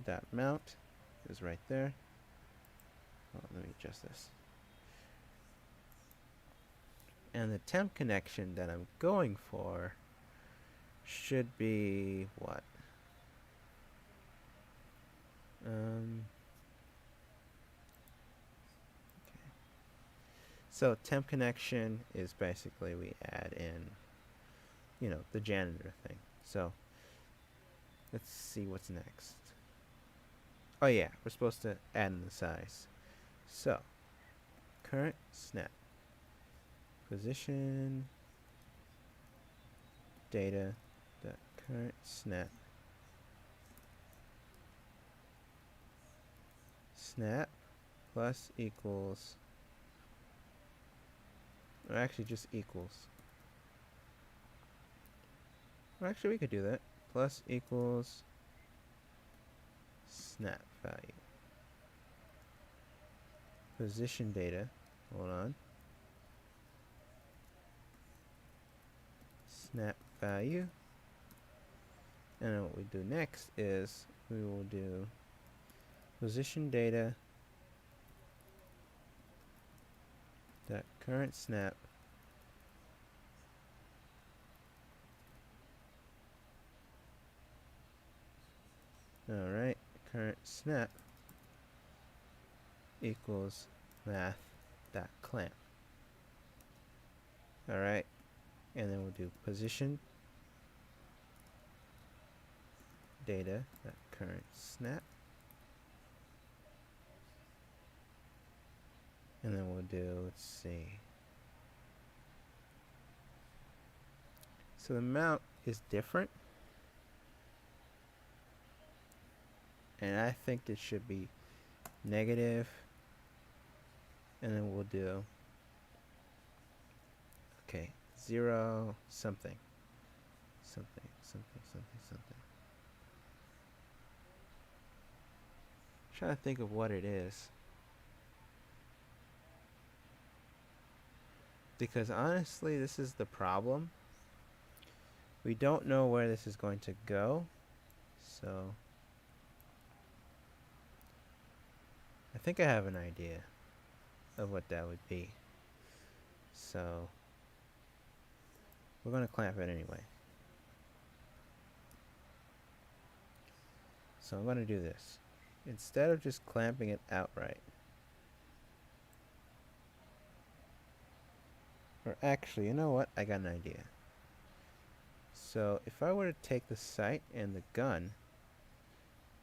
dot mount is right there. Oh, let me adjust this. And the temp connection that I'm going for should be what? Okay. So temp connection is basically we add in, the janitor thing. So let's see what's next. Oh yeah, we're supposed to add in the size. So current snap position data dot current snap plus equals, or actually just equals. Well, actually we could do that. Plus equals snap value. Position data, hold on. Snap value. And then what we do next is we will do position data dot current snap alright, current snap equals math dot clamp. Alright, and then we'll do position data dot current snap, and then we'll do, let's see, so the amount is different, and I think it should be negative, and then we'll do, okay, 0 something something something something something. I'm trying to think of what it is, because honestly this is the problem. We don't know where this is going to go, so I think I have an idea of what that would be. So we're going to clamp it anyway. So I'm going to do this. Instead of just clamping it outright, or actually, you know what? I got an idea. So if I were to take the sight and the gun,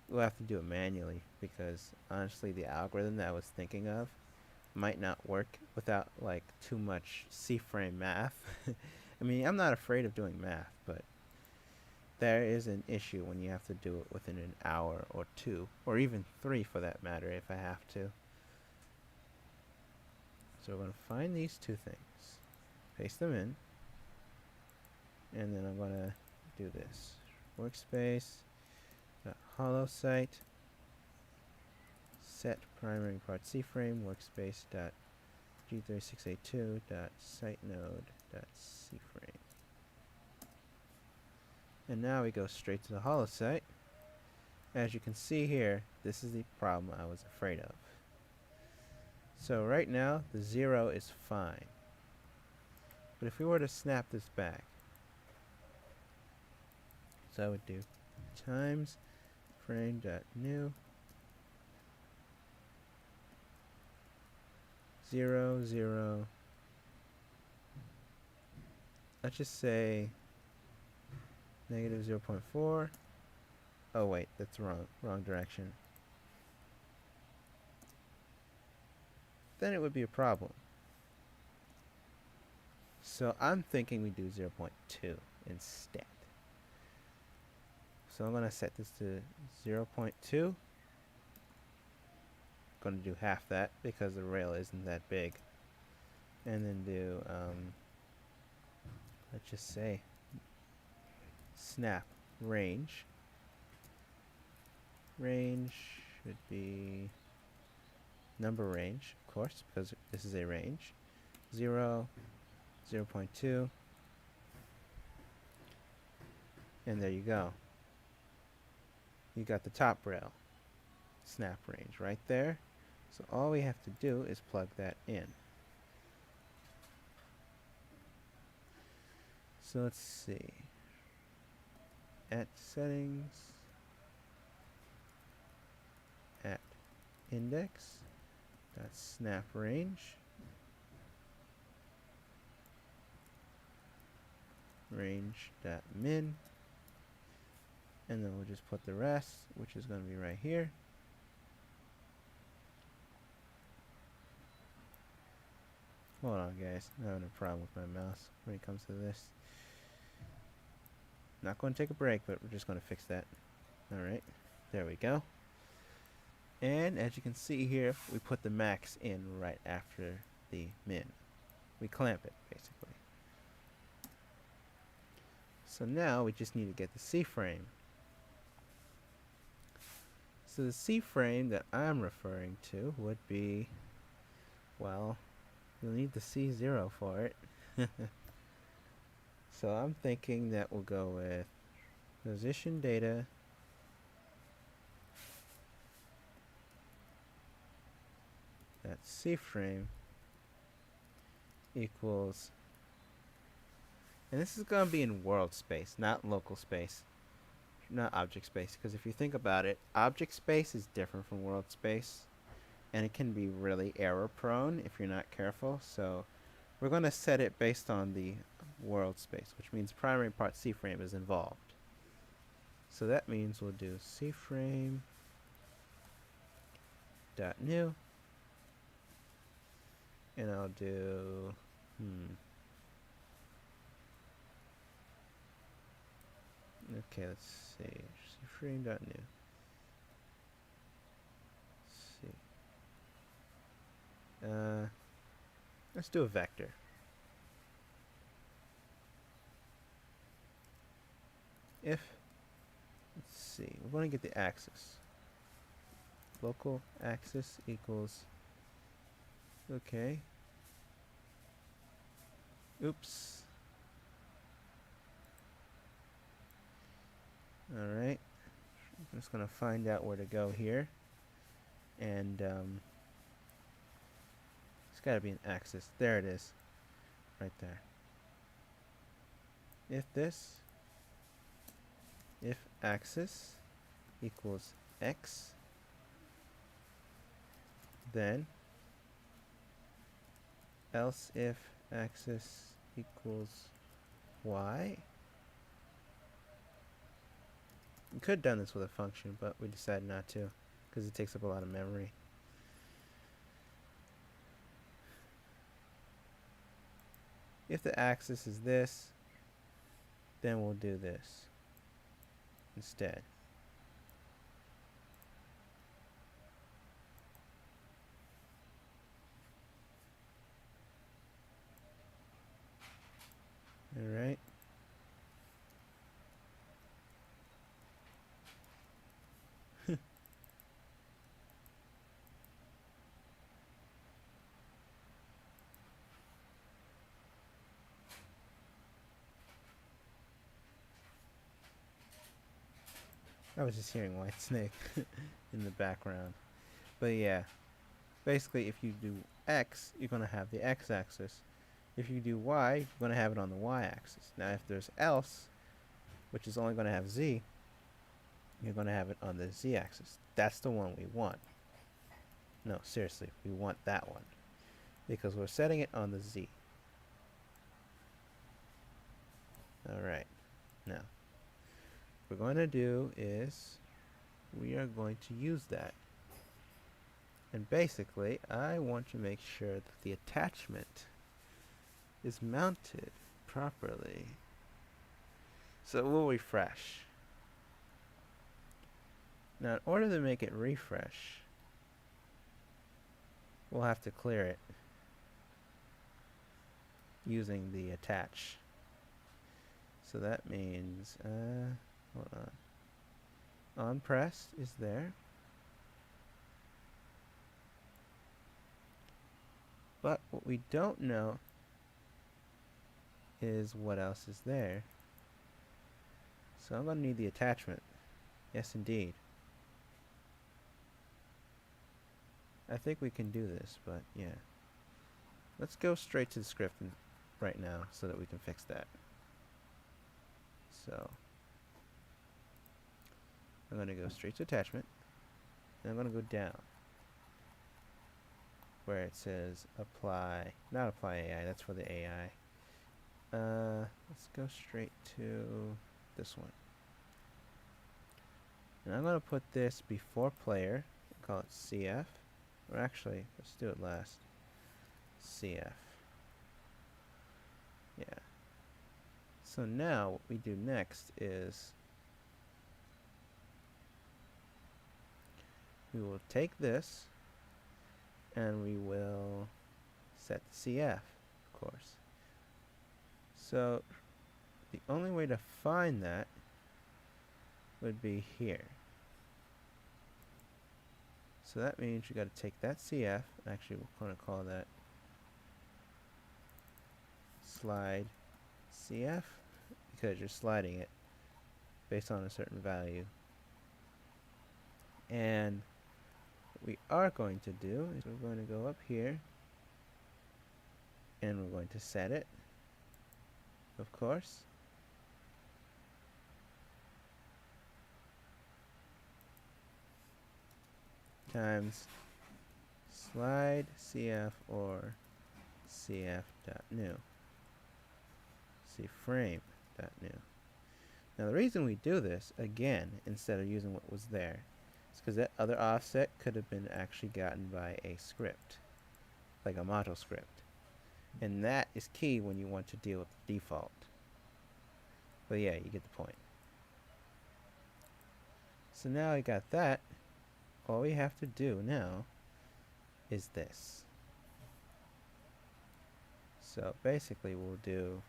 we'll have to do it manually, because honestly the algorithm that I was thinking of might not work without like too much C-frame math. I mean, I'm not afraid of doing math, but there is an issue when you have to do it within an hour or 2, or even 3 for that matter if I have to. So we're going to find these two things, paste them in, and then I'm going to do this. Workspace, hollow site, set primary part C-frame, workspace dot G3682 dot site node dot C-frame. And now we go straight to the hollow site. As you can see here, this is the problem I was afraid of. So right now the 0 is fine, but if we were to snap this back, so I would do times frame dot new 0 0, let's just say negative 0.4. Oh wait, that's wrong direction. Then it would be a problem. So I'm thinking we do 0.2 instead. So I'm going to set this to 0.2. Going to do half that because the rail isn't that big. And then do, let's just say, snap range. Range should be number range, of course, because this is a range. 0, 0.2, and there you go. You got the top rail snap range right there. So all we have to do is plug that in. So let's see. At settings, at index dot snap range, range.min, and then we'll just put the rest, which is going to be right here. Hold on, guys. I'm having a problem with my mouse when it comes to this. Not going to take a break, but we're just going to fix that. Alright, there we go. And as you can see here, we put the max in right after the min. We clamp it, basically. So now we just need to get the C frame. So the C frame that I'm referring to would be, well, you'll need the C0 for it. So I'm thinking that we'll go with position data that C frame equals, and this is going to be in world space, not local space, not object space, because if you think about it, object space is different from world space, and it can be really error prone if you're not careful. So we're going to set it based on the world space, which means primary part C frame is involved. So that means we'll do C frame dot new, and I'll do okay, let's see, C frame dot new. Let's do a vector. If, let's see, we're going to get the axis. Local axis equals, okay. Oops. Alright. I'm just going to find out where to go here. And it's got to be an axis. There it is. Right there. If axis equals x, then else if axis equals y. We could have done this with a function, but we decided not to because it takes up a lot of memory. If the axis is this, then we'll do this instead. Alright. I was just hearing White Snake in the background. But yeah, basically if you do x, you're going to have the x-axis. If you do y, you're going to have it on the y-axis. Now if there's else, which is only going to have z, you're going to have it on the z-axis. That's the one we want. No, seriously, we want that one. Because we're setting it on the z. Alright, now what we're going to do is we are going to use that. And basically, I want to make sure that the attachment is mounted properly. So we'll refresh. Now, in order to make it refresh, we'll have to clear it using the attach. So that means, hold on. OnPressed is there. But what we don't know is what else is there. So I'm going to need the attachment. Yes, indeed. I think we can do this, but yeah. Let's go straight to the script right now so that we can fix that. So I'm going to go straight to attachment, and I'm going to go down where it says apply, not apply AI, that's for the AI. let's go straight to this one. And I'm going to put this before player, call it CF, or actually, let's do it last, CF. Yeah. So now what we do next is we will take this and we will set CF, of course. So the only way to find that would be here. So that means you got to take that CF, actually we're going to call that slide CF because you're sliding it based on a certain value. And what we are going to do is we're going to go up here and we're going to set it, of course. Times slide CF or CF.new. CFrame.new. Now the reason we do this, again, instead of using what was there, is because that other offset could have been actually gotten by a script, like a module script. And that is key when you want to deal with the default. But yeah, you get the point. So now I got that. All we have to do now is this. So basically we'll do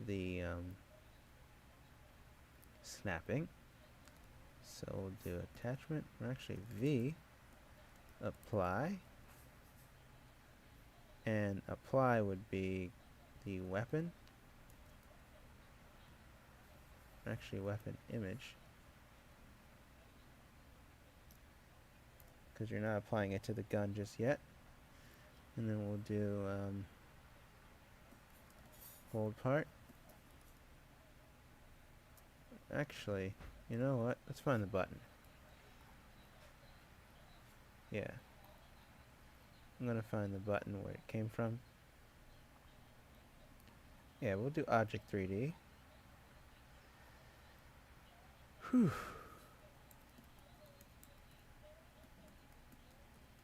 the snapping. So we'll do attachment, or actually V, apply, and apply would be the weapon, actually weapon image, because you're not applying it to the gun just yet. And then we'll do hold part. Actually, you know what? Let's find the button. Yeah. I'm gonna find the button where it came from. Yeah, we'll do object 3D. Whew.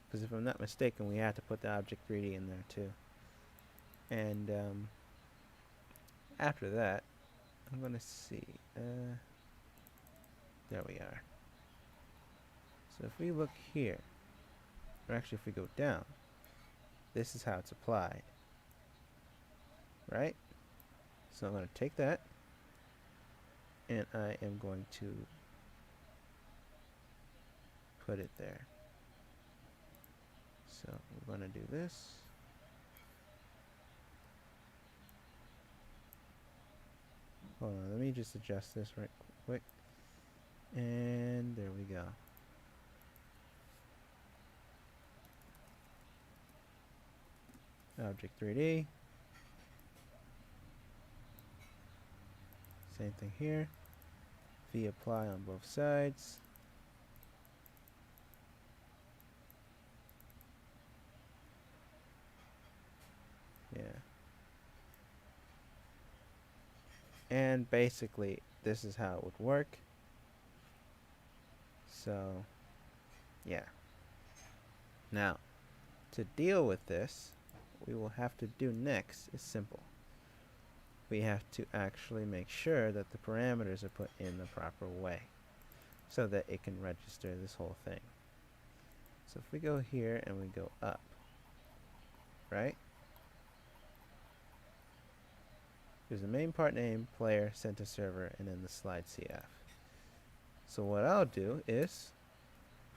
Because if I'm not mistaken, we have to put the object 3D in there too. And after that, I'm gonna see. There we are. So if we look here, or actually if we go down, this is how it's applied. Right? So I'm going to take that, and I am going to put it there. So we're going to do this. Hold on, let me just adjust this right quick. And there we go. Object 3D. Same thing here. V apply on both sides. Yeah. And basically, this is how it would work. So, yeah. Now, to deal with this, what we will have to do next is simple. We have to actually make sure that the parameters are put in the proper way so that it can register this whole thing. So if we go here and we go up, right? There's the main part name, player, sent to server, and then the slide CF. So what I'll do is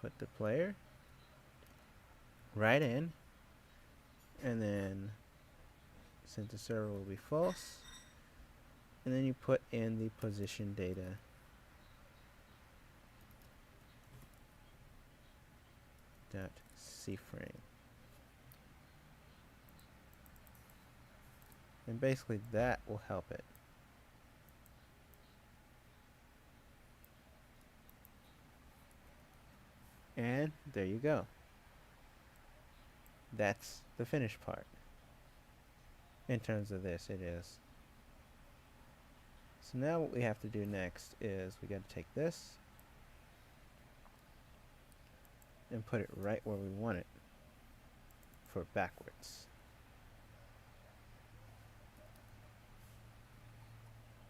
put the player right in, and then sent to server will be false, and then you put in the position data dot cframe. And basically that will help it. And there you go. That's the finished part. In terms of this, it is. So now what we have to do next is we got to take this and put it right where we want it for backwards.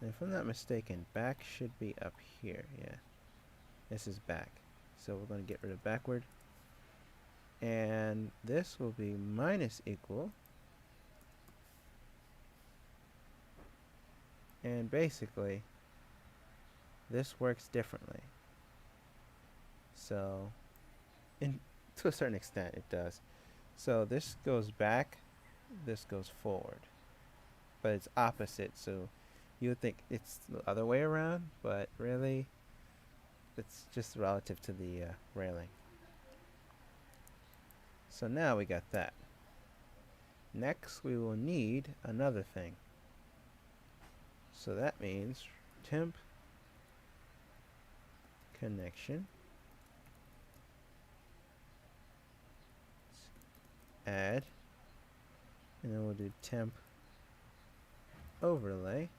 And if I'm not mistaken, back should be up here. Yeah, this is back. So we're going to get rid of backward. And this will be minus equal. And basically, this works differently. So, to a certain extent, it does. So this goes back, this goes forward. But it's opposite, so you would think it's the other way around, but really, it's just relative to the railing. So now we got that. Next, we will need another thing. So that means temp connection, add, and then we'll do temp overlay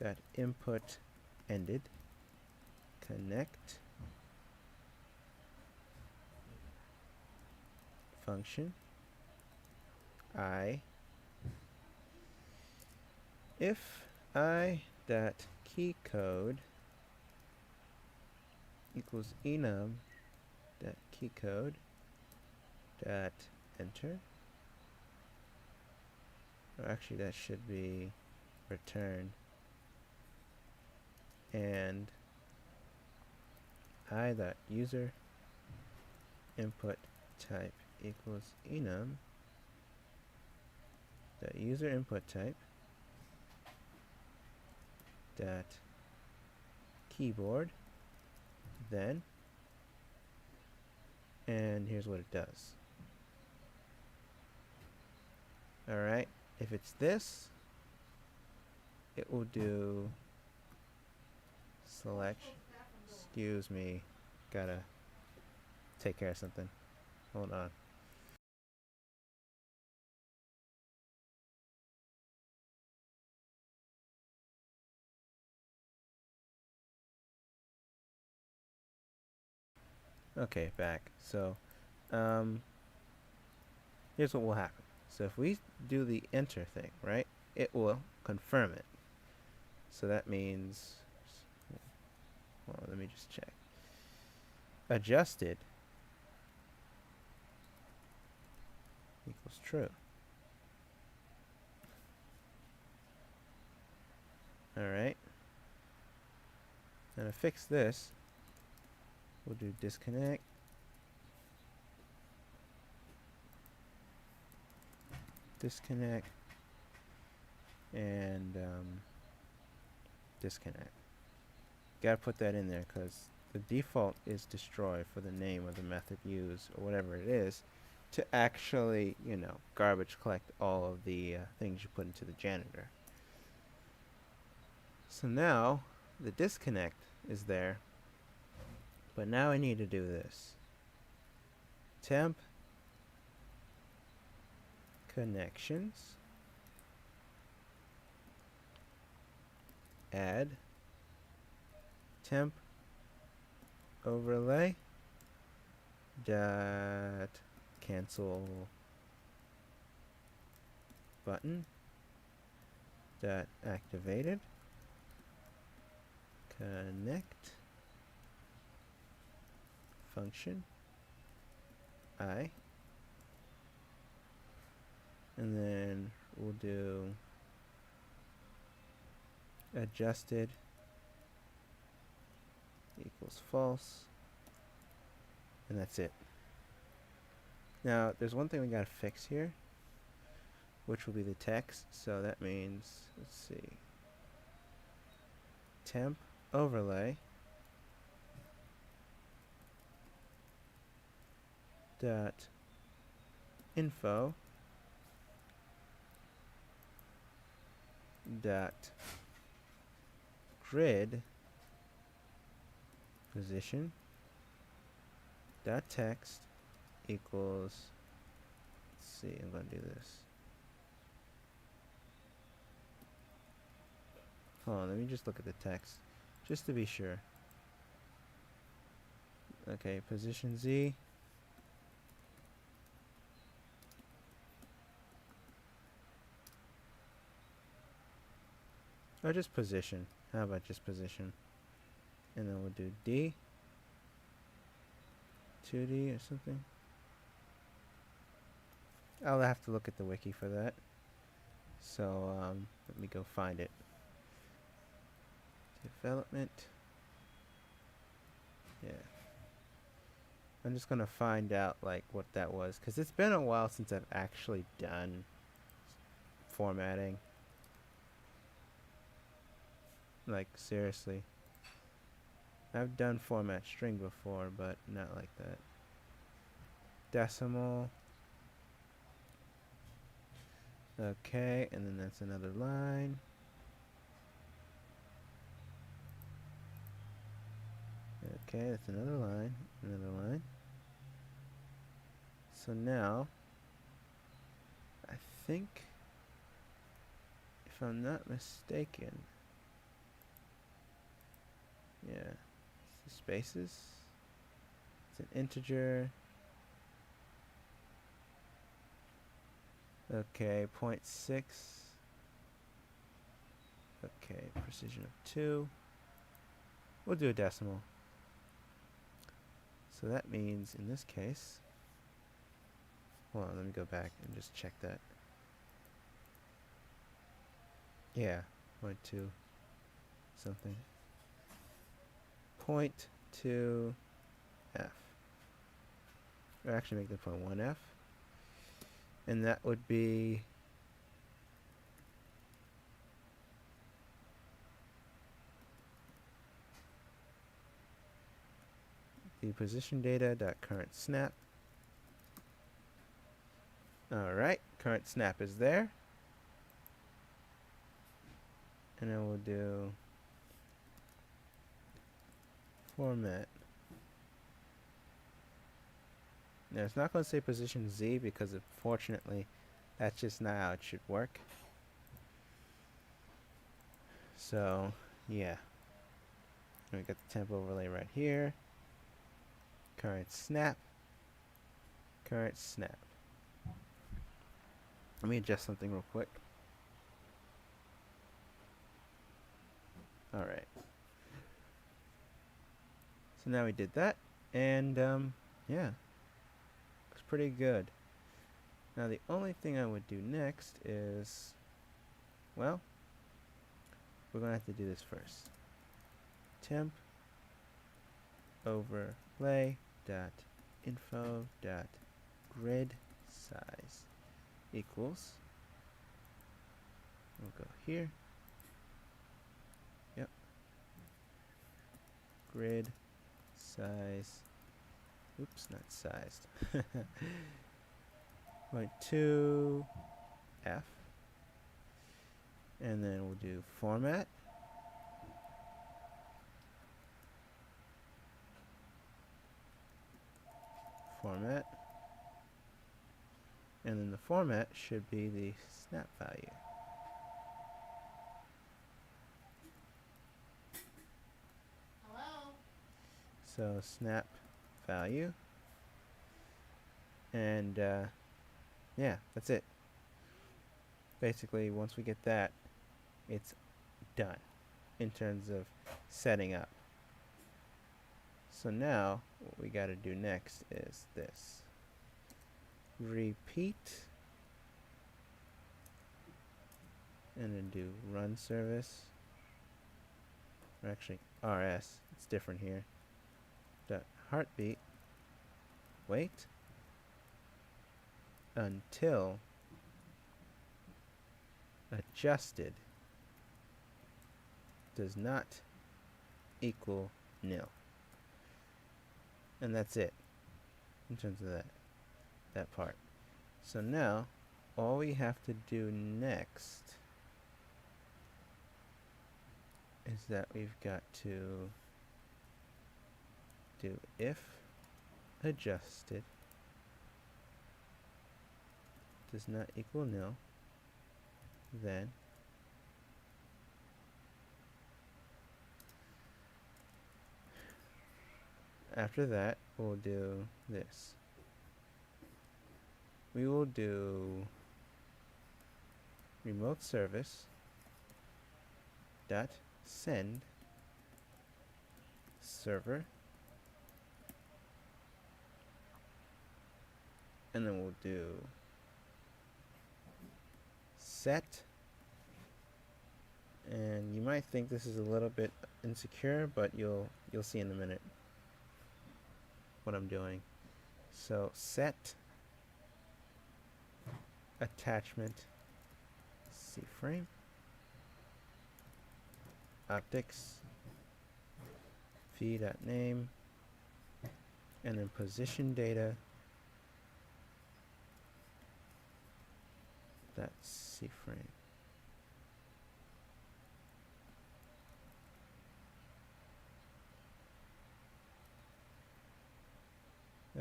dot input ended connect function I if I dot key code equals enum dot key code dot enter, or actually that should be return, and I dot user input type equals enum dot user input type dot keyboard then, and here's what it does. Alright, if it's this, it will do select, excuse me, gotta take care of something, hold on. Okay, back. So, here's what will happen. So if we do the enter thing, right, it will confirm it. So that means, well, let me just check. Adjusted equals true. Alright. Now to fix this, we'll do disconnect, disconnect, and disconnect. Gotta put that in there because the default is destroy for the name of the method used or whatever it is to actually, you know, garbage collect all of the things you put into the janitor. So now the disconnect is there, but now I need to do this. Temp connections, add temp overlay dot cancel button dot activated connect function I, and then we'll do adjusted equals false, and that's it. Now there's one thing we gotta fix here, which will be the text. So that means, let's see, temp overlay dot info dot grid position dot text equals, let's see, I'm going to do this, Hold on, let me just look at the text, just to be sure. Okay, position Z. Or just position. How about just position? And then we'll do D. 2D or something. I'll have to look at the wiki for that. So let me go find it. Development. Yeah. I'm just gonna find out like what that was, because it's been a while since I've actually done formatting. Like seriously. I've done format string before, but not like that. Decimal. Okay, and then that's another line. Okay, that's another line, another line. So now, I think, if I'm not mistaken, yeah, it's the spaces. It's an integer. Okay, 0.6. Okay, precision of 2. We'll do a decimal. So that means, in this case, hold on, let me go back and just check that. Yeah, 0.2 something. 0.2 F. Or actually make the 0.1 F. And that would be the position data dot current snap. Alright, current snap is there. And then we'll do format. Now it's not going to say position Z because unfortunately that's just not how it should work. So yeah, we got the temp overlay right here. Current snap. Current snap. Let me adjust something real quick. Alright. So now we did that, and yeah, looks pretty good. Now the only thing I would do next is, well, we're going to have to do this first. Temp overlay dot info dot grid size equals, we'll go here, yep, grid size, oops, not sized, 0.2 F, and then we'll do format, format, and then the format should be the snap value.
Hello?
So snap value, and yeah, that's it. Basically, once we get that, it's done in terms of setting up. So now what we got to do next is this. Repeat, and then do run service, or actually RS, it's different here. Dot heartbeat, wait until adjusted does not equal nil. And that's it in terms of that part. So now all we have to do next is that we've got to do if adjusted does not equal nil, then after that, we'll do this. We will do remote service dot send server, and then we'll do set, and you might think this is a little bit insecure, but you'll see in a minute what I'm doing. So set attachment C frame optics v.name, and then position data that C frame.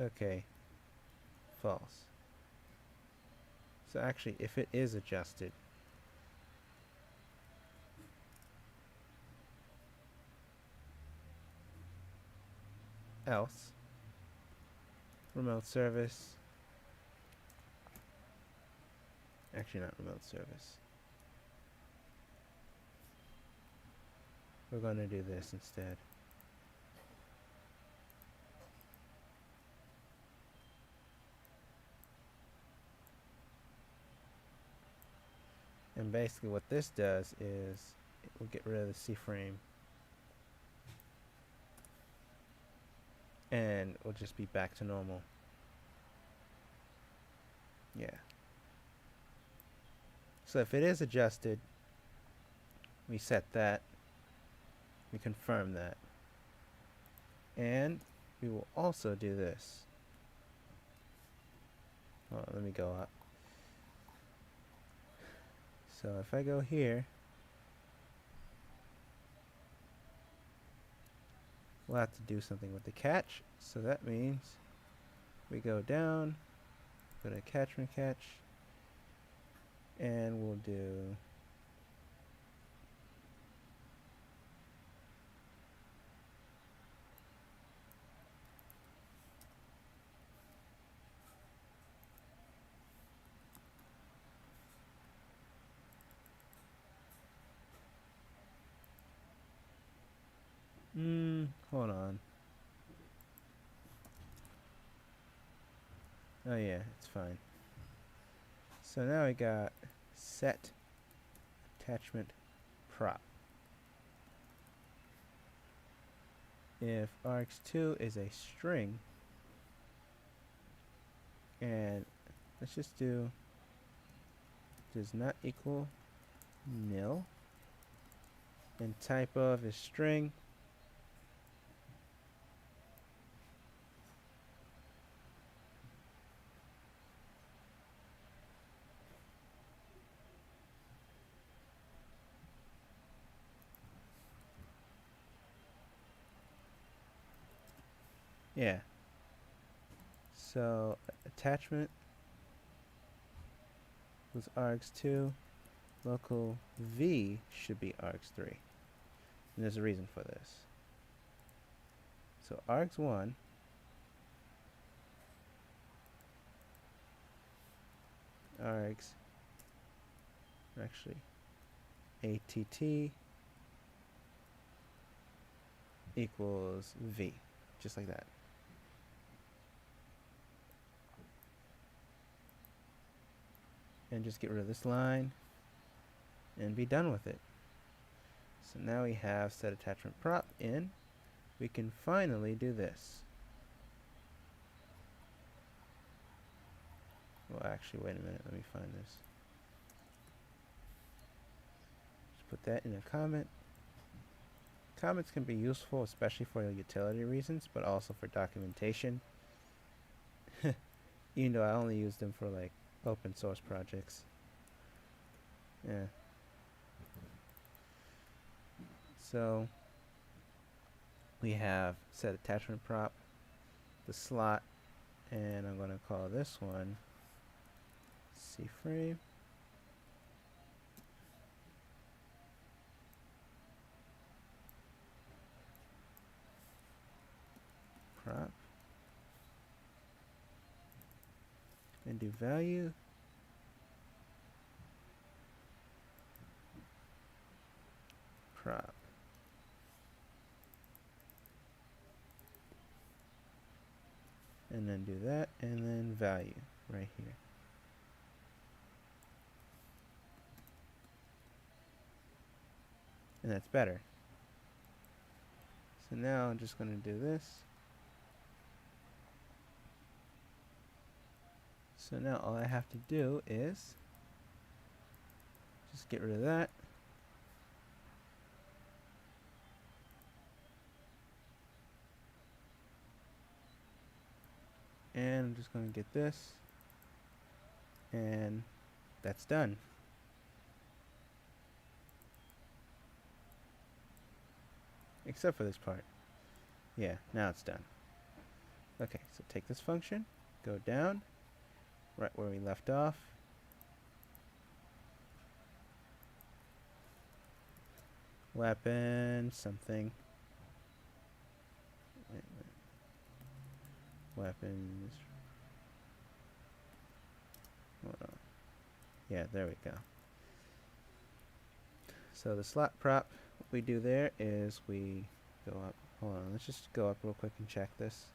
Okay, false. So actually, if it is adjusted, else remote service, actually not remote service, we're going to do this instead. And basically what this does is it will get rid of the C frame, and we'll just be back to normal. Yeah. So if it is adjusted, we set that, we confirm that, and we will also do this. Oh, let me go up. So if I go here, we'll have to do something with the catch. So that means we go down, go to catchment catch, and we'll do hold on. Oh yeah, it's fine. So now we got set attachment prop. If args2 is a string, and let's just do does not equal nil, and type of is string, yeah. So attachment was args2, local v should be args3, and there's a reason for this. So args1 args, actually att equals v, just like that. And just get rid of this line and be done with it. So now we have set attachment prop in. We can finally do this. Well, actually, wait a minute. Let me find this. Just put that in a comment. Comments can be useful, especially for utility reasons, but also for documentation. Even though I only use them for like open source projects. Yeah. So we have set attachment prop, the slot, and I'm going to call this one C frame. Prop. and do value. Prop. And then do that, and then value right here. And that's better. So now I'm just going to do this. So now all I have to do is just get rid of that. And I'm just going to get this. And that's done. Except for this part. Yeah, now it's done. Okay, so take this function, go down, right where we left off. Weapon, something. Wait. Weapons. Hold on. Yeah, there we go. So the slot prop, what we do there is we go up. Hold on, let's just go up real quick and check this.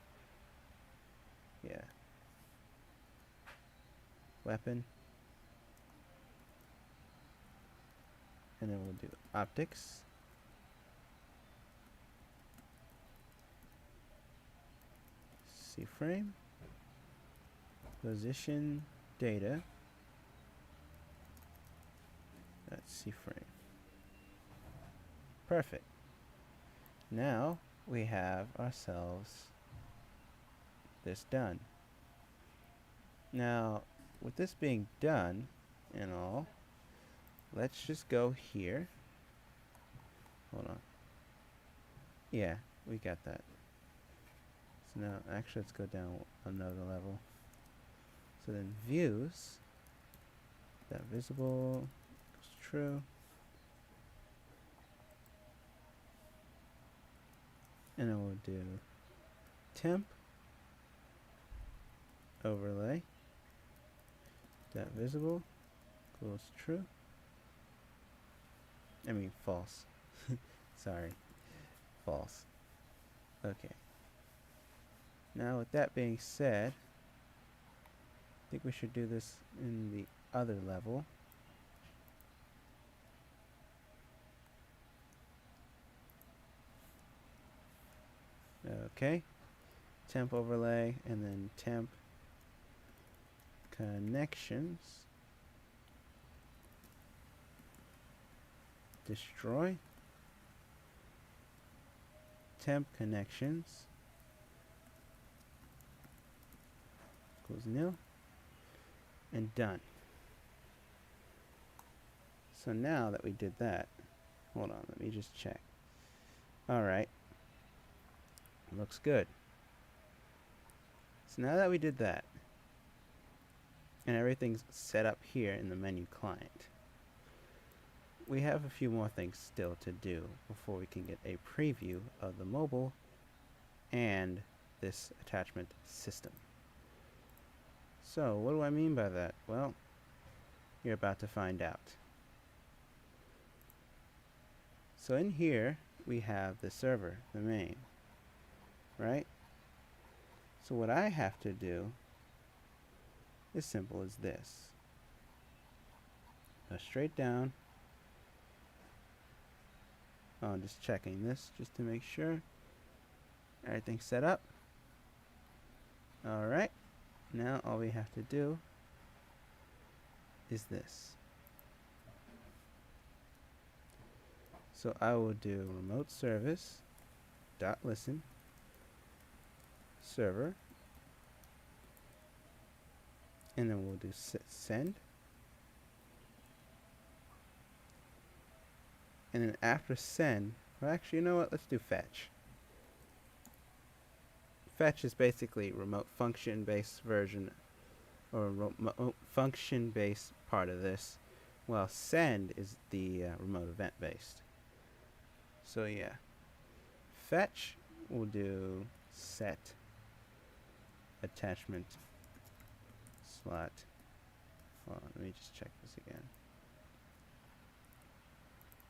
Yeah. Weapon. And then we'll do optics. C-frame. Position data. That's C-frame. Perfect. Now we have ourselves this done. Now, with this being done and all, let's just go here. Hold on. Yeah, we got that. So now, actually, let's go down another level. So then views, that visible is true. And then we'll do temp, overlay, that visible equals true. I mean false. Sorry, false. Okay. Now with that being said, I think we should do this in the other level. Okay. Temp overlay and then temp connections. Destroy. Temp connections equals nil. And done. So now that we did that, hold on, let me just check. Alright. Looks good. So now that we did that, and everything's set up here in the menu client, we have a few more things still to do before we can get a preview of the mobile and this attachment system. So what do I mean by that? Well, you're about to find out. So in here we have the server, the main, right? So what I have to do is simple as this. Go straight down. Oh, I'm just checking this just to make sure everything's set up. Alright, now all we have to do is this. So I will do remote service dot listen server, and then we'll do send, and then after send, well actually you know what, let's do fetch. Fetch is basically remote function based version or remote function based part of this, while send is the remote event based. So yeah, fetch we'll do set attachment slot. Hold on, let me just check this again.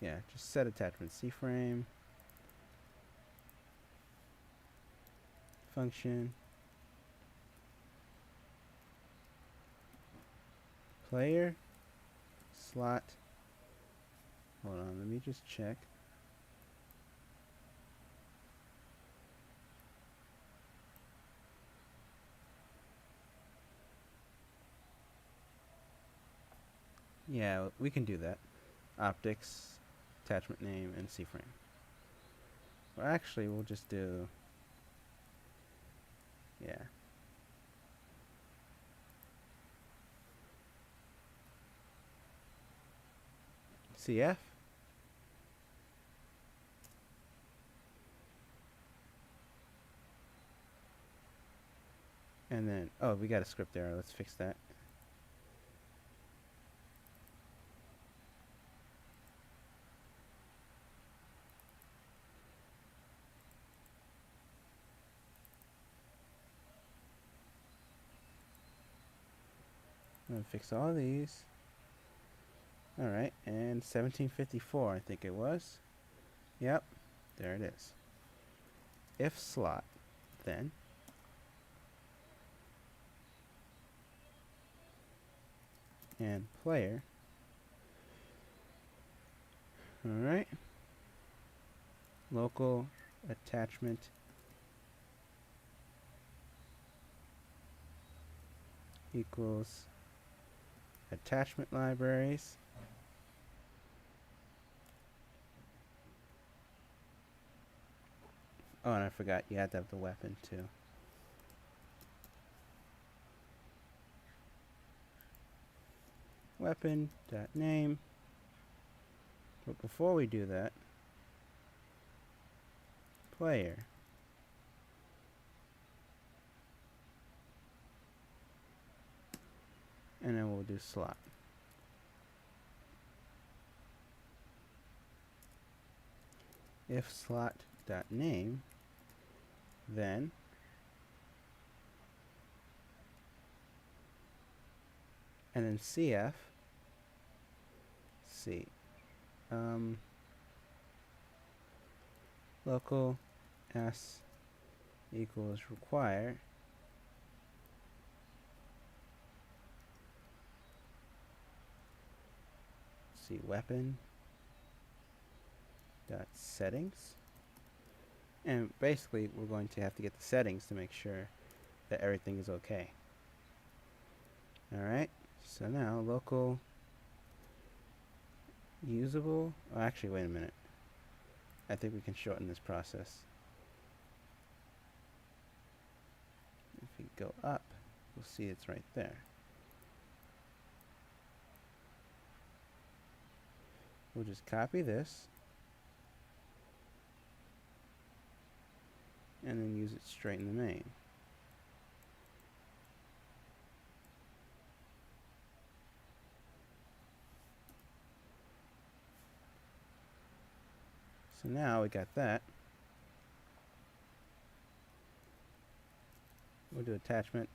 Yeah, just set attachment C-frame. Function. Player. Slot. Hold on, let me just check. Yeah, we can do that. Optics, attachment name, and C-frame. Well, actually, we'll just do... Yeah. CF. And then, oh, we got a script error. Let's fix that. I'm gonna fix all these. Alright, and 1754, I think it was. Yep, there it is. If slot, then and player. Alright. Local attachment equals attachment libraries. Oh, and I forgot you had to have the weapon too. Weapon.name. But before we do that, player. And then we'll do slot. If slot.name, then and then CF C local s equals require see weapon dot settings, and basically we're going to have to get the settings to make sure that everything is okay. Alright, so now local usable, oh, actually wait a minute, I think we can shorten this process. If we go up, we'll see it's right there. We'll just copy this and then use it straight in the main. So now we got that. We'll do attachment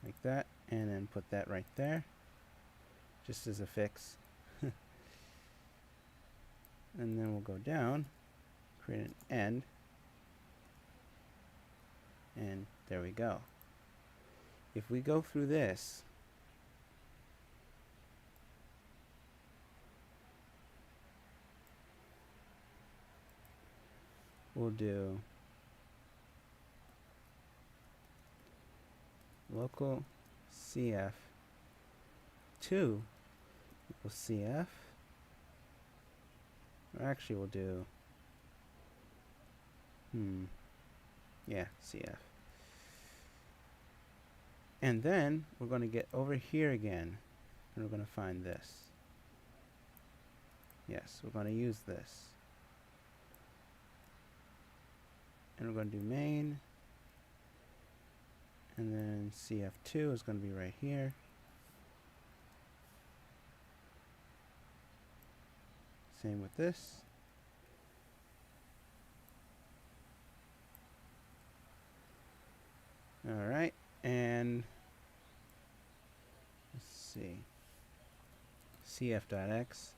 like that and then put that right there just as a fix. And then we'll go down, create an end, and there we go. If we go through this, we'll do local CF 2 equals CF. Or actually we'll do yeah, CF. And then we're going to get over here again and we're going to find this. Yes, we're going to use this. And we're going to do main, and then CF2 is going to be right here. Same with this. Alright, and see, cf.x.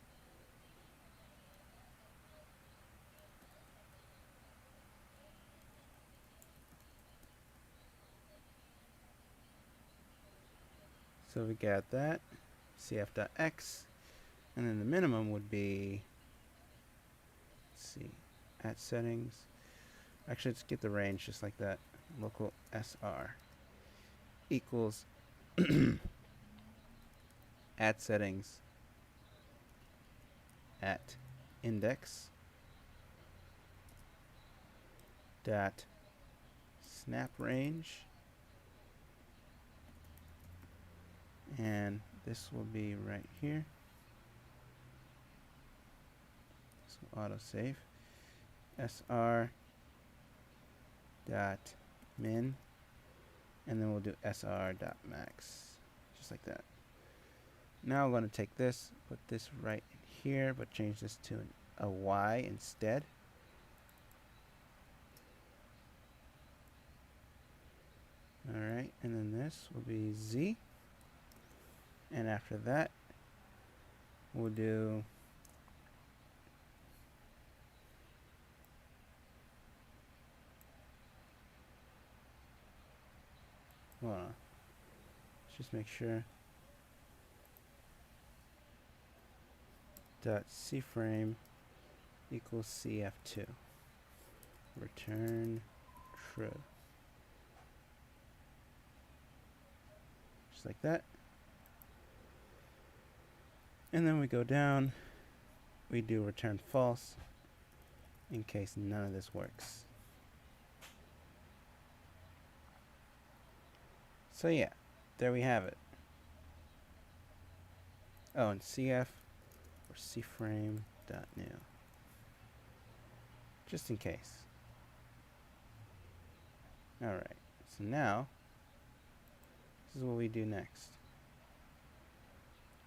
So we got that, cf.x, and then the minimum would be, let's see, at settings. Actually, let's get the range just like that. Local SR equals at settings at index dot snap range, and this will be right here. So autosave SR dot min, and then we'll do SR dot max, just like that. Now I'm going to take this, put this right in here, but change this to a Y instead. Alright, and then this will be Z. And after that, we'll do hold on. Let's just make sure. Dot cframe equals cf2. Return true. Just like that. And then we go down, we do return false in case none of this works. So yeah, there we have it. Oh, and cf or cframe.new, just in case. Alright, so now this is what we do next.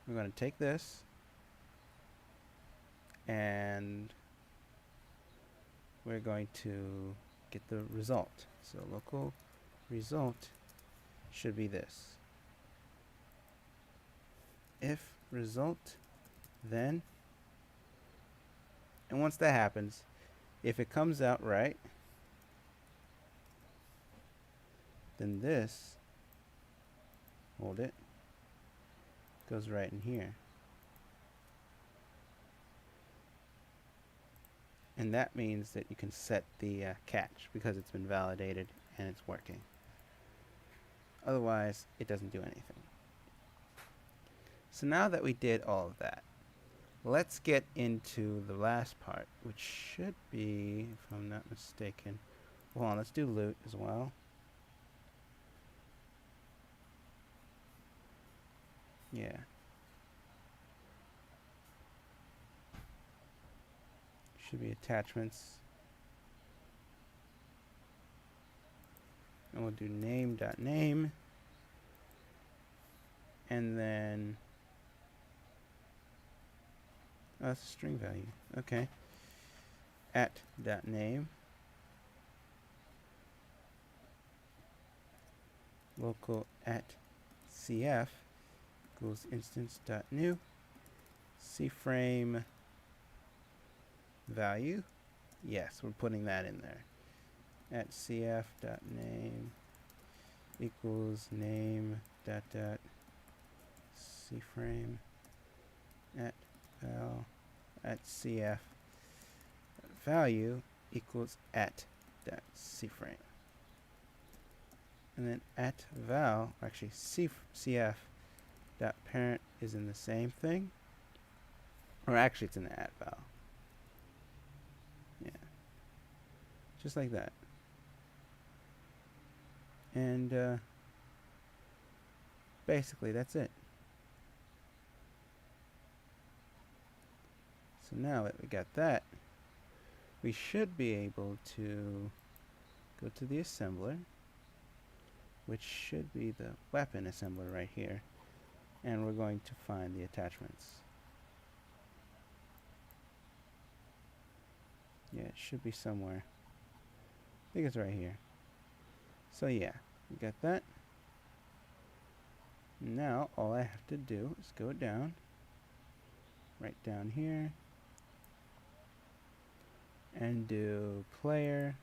We're going to take this and we're going to get the result. So local result should be this. If result, then, and once that happens, if it comes out right, then this, hold it, goes right in here. And that means that you can set the catch because it's been validated and it's working. Otherwise, it doesn't do anything. So now that we did all of that, let's get into the last part, which should be, if I'm not mistaken, hold on, let's do loot as well. Yeah. Should be attachments. And we'll do name.name. And then, oh, that's a string value. Okay. At.name. Local at cf equals instance.new. cframe value. Yes, we're putting that in there. At cf.name equals name dot cframe at val at cf value equals at dot cframe. And then at val, actually cf dot parent is in the same thing. Or actually it's in the at val. Yeah. Just like that. And basically that's it. So now that we got that, we should be able to go to the assembler, which should be the weapon assembler right here, and we're going to find the attachments. Yeah, it should be somewhere. I think it's right here. So yeah, we got that. Now all I have to do is go down, right down here, and do player.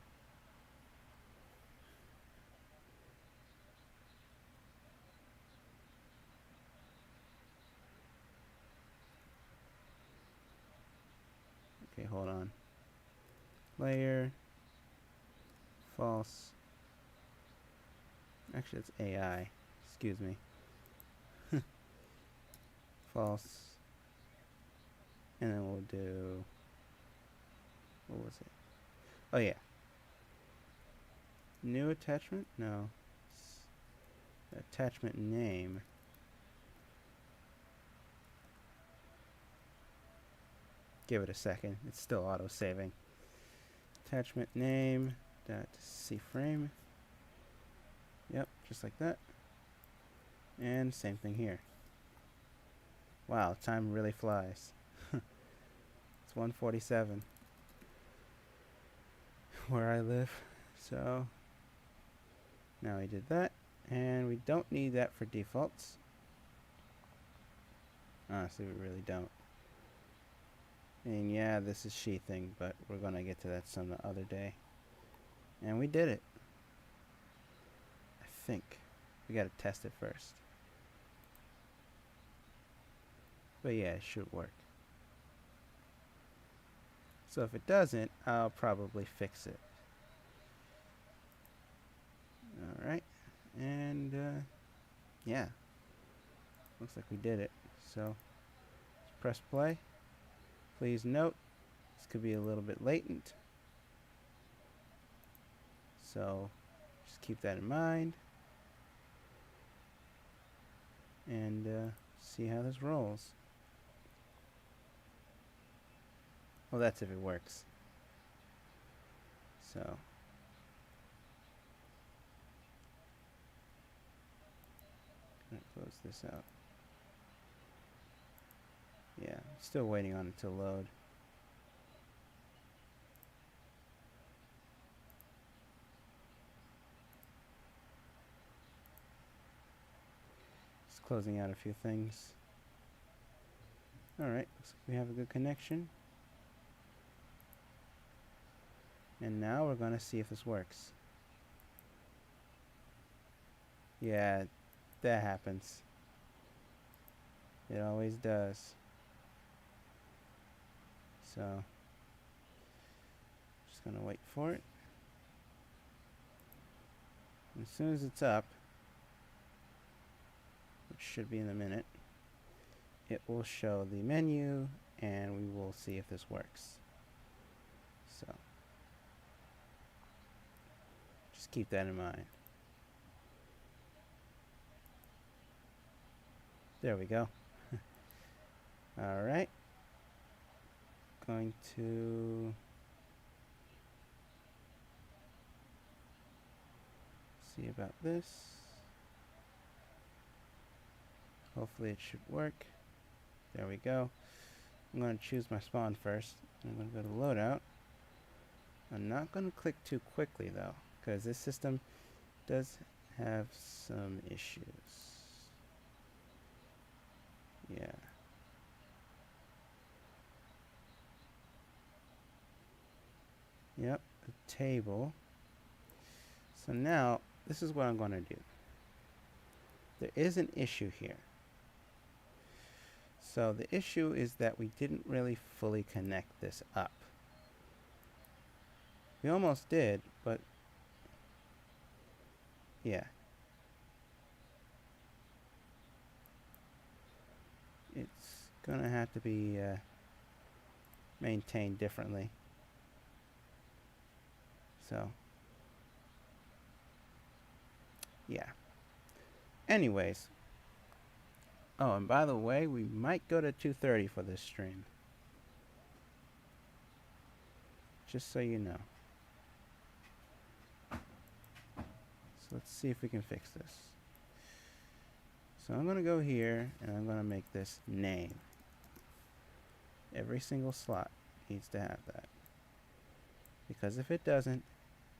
Okay, hold on. Player, false. Actually, it's AI. Excuse me. False. And then we'll do, what was it? Oh yeah. New attachment? No. Attachment name. Give it a second. It's still auto-saving. Attachment name dot C-frame. Yep, just like that. And same thing here. Wow, time really flies. It's 1:47 where I live. So now we did that, and we don't need that for defaults. Honestly, we really don't. And yeah, this is sheathing, but we're gonna get to that some other day. And we did it. I think. We gotta test it first. But yeah, it should work. So if it doesn't, I'll probably fix it. Alright. And yeah. Looks like we did it. So let's press play. Please note, this could be a little bit latent. So just keep that in mind. And see how this rolls. Well, that's if it works. So gonna close this out. Yeah, still waiting on it to load. Just closing out a few things. Alright, looks like we have a good connection. And now we're gonna see if this works. Yeah, that happens. It always does. So just gonna wait for it. As soon as it's up, which should be in a minute, it will show the menu and we will see if this works. So just keep that in mind. There we go. Alright. Going to see about this. Hopefully it should work. There we go. I'm going to choose my spawn first. I'm going to go to loadout. I'm not going to click too quickly though, because this system does have some issues. Yeah. Yep, the table. So now, this is what I'm going to do. There is an issue here. So the issue is that we didn't really fully connect this up. We almost did, but yeah. It's going to have to be maintained differently. So, yeah. Anyways. Oh, and by the way, we might go to 2:30 for this stream. Just so you know. So let's see if we can fix this. So I'm going to go here and I'm going to make this name. Every single slot needs to have that. Because if it doesn't,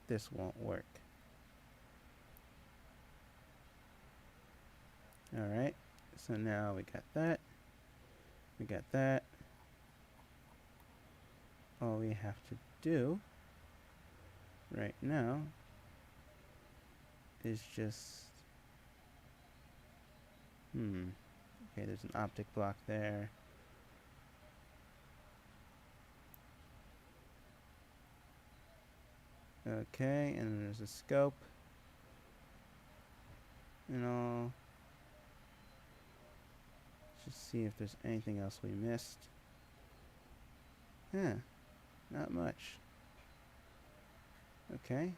this won't work. Alright, so now we got that. We got that. All we have to do right now is just okay, there's an optic block there. Okay, and there's a scope and all. Just see if there's anything else we missed. Yeah, not much. Okay,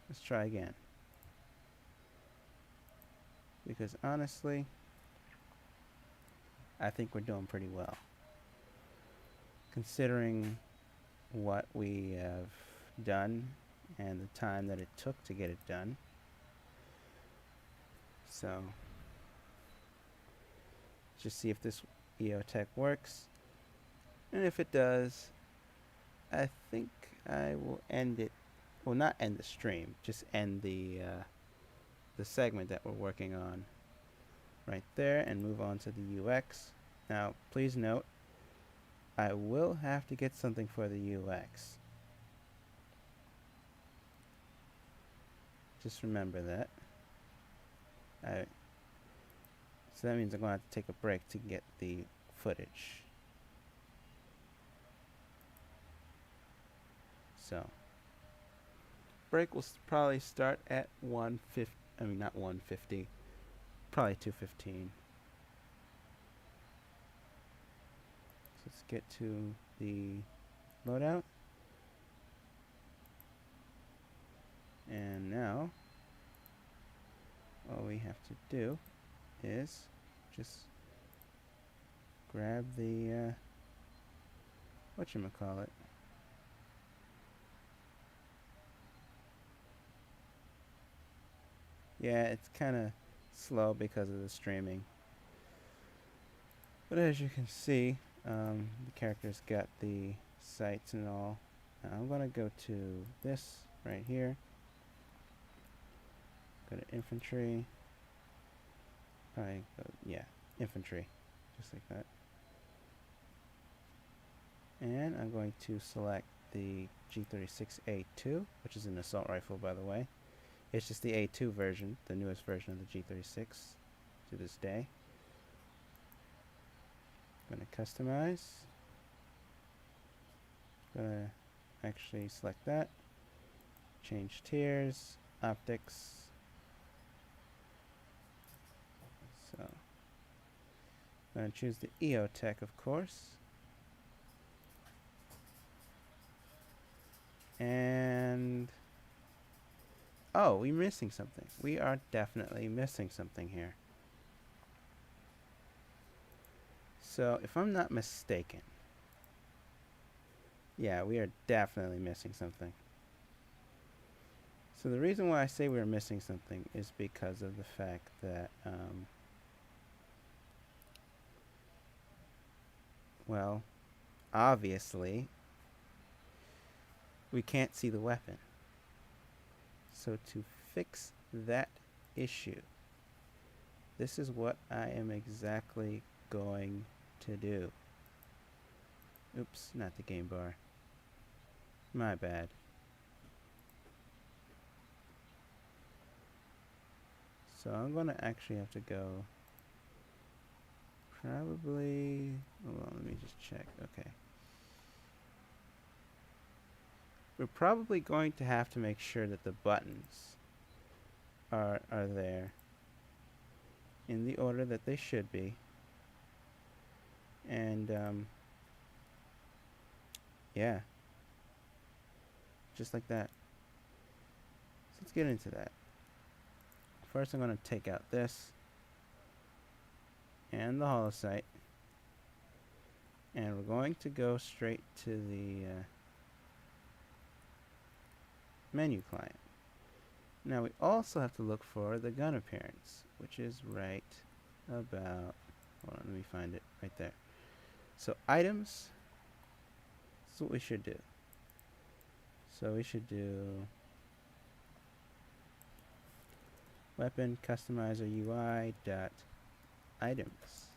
let's try again. Because honestly, I think we're doing pretty well, considering what we have done and the time that it took to get it done. So, just see if this EOTech works. And if it does, I think I will end it. Well, not end the stream, just end the segment that we're working on right there and move on to the UX. Now, please note, I will have to get something for the UX. Just remember that. So that means I'm going to have to take a break to get the footage. So, break will probably start at 1:50. I mean, not 1:50. Probably 2:15. So let's get to the loadout. And now, all we have to do is just grab the whatchamacallit. Yeah, it's kind of slow because of the streaming. But as you can see, the character's got the sights and all. Now I'm going to go to this right here. Go to infantry. Probably go, yeah, infantry. Just like that. And I'm going to select the G36A2, which is an assault rifle, by the way. It's just the A2 version, the newest version of the G36 to this day. I'm going to customize. Going to actually select that. Change tiers, optics. So, I'm going to choose the EOTech, of course. And oh, we're missing something. We are definitely missing something here. So, if I'm not mistaken, yeah, we are definitely missing something. So the reason why I say we're missing something is because of the fact that, well, obviously, we can't see the weapon. So to fix that issue, this is what I am exactly going to do. Oops, not the game bar. My bad. So I'm going to actually have to go probably, hold on, let me just check. Okay. We're probably going to have to make sure that the buttons are there in the order that they should be. And yeah, just like that. So let's get into that. First I'm going to take out this and the holosight, and we're going to go straight to the menu client. Now we also have to look for the gun appearance, which is right about, hold on, let me find it right there. So items, that's what we should do. So we should do weapon customizer UI dot items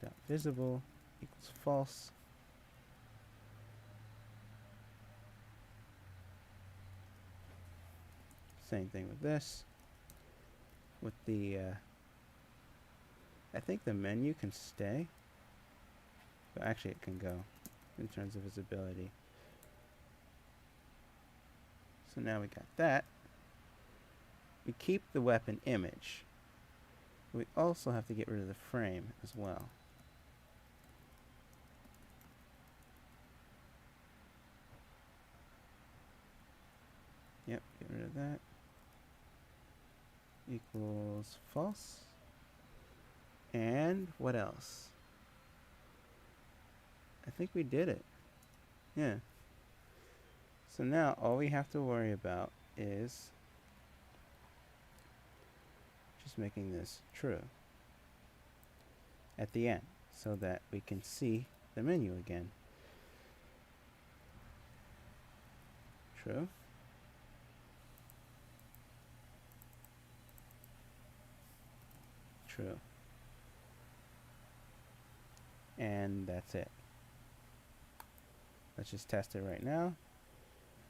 dot visible equals false. Same thing with this. With the I think the menu can stay, but actually it can go in terms of visibility. So now we got that. We keep the weapon image. We also have to get rid of the frame as well. Yep, get rid of that. Equals false. And what else? I think we did it. Yeah. So now all we have to worry about is just making this true at the end so that we can see the menu again. True. True. And that's it. Let's just test it right now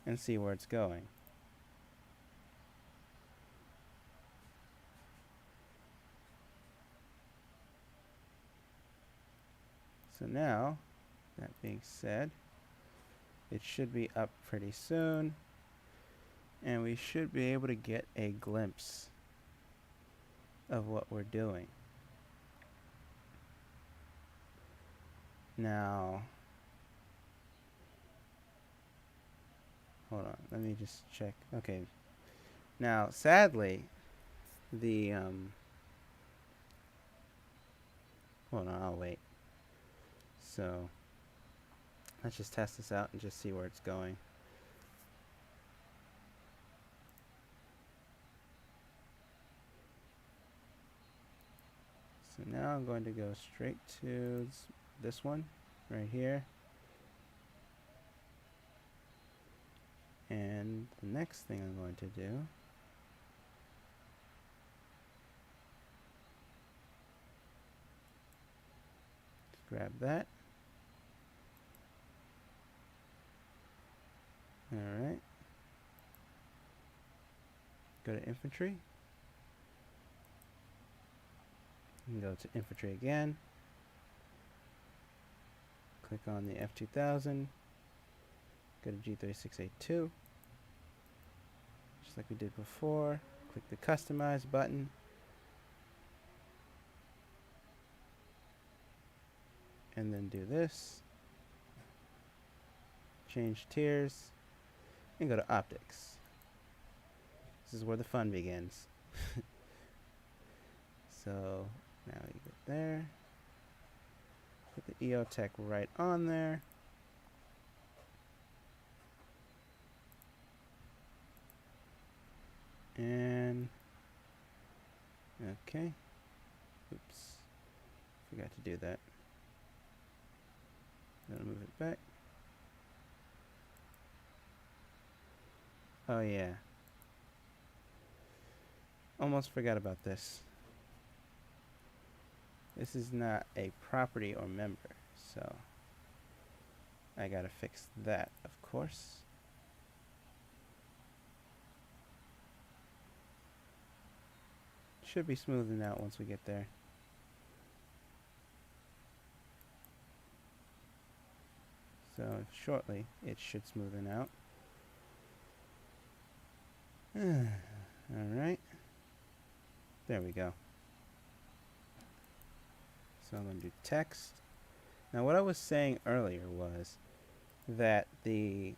and see where it's going. So now, that being said, it should be up pretty soon, and we should be able to get a glimpse of what we're doing. Now, hold on, let me just check. Okay. Now, sadly, the, hold on, I'll wait. So, let's just test this out and just see where it's going. So now I'm going to go straight to this one right here. And the next thing I'm going to do is grab that. Alright. Go to infantry. And go to infantry again. Click on the F2000. Go to G3682. Just like we did before. Click the customize button. And then do this. Change tiers. And go to optics. This is where the fun begins. So now you go there. Put the EOTech right on there. And okay. Oops. Forgot to do that. Gonna move it back. Oh yeah. Almost forgot about this. This is not a property or member, so I gotta fix that, of course. Should be smoothing out once we get there. So shortly it should smoothen out. Alright. There we go. So I'm going to do text. Now what I was saying earlier was that the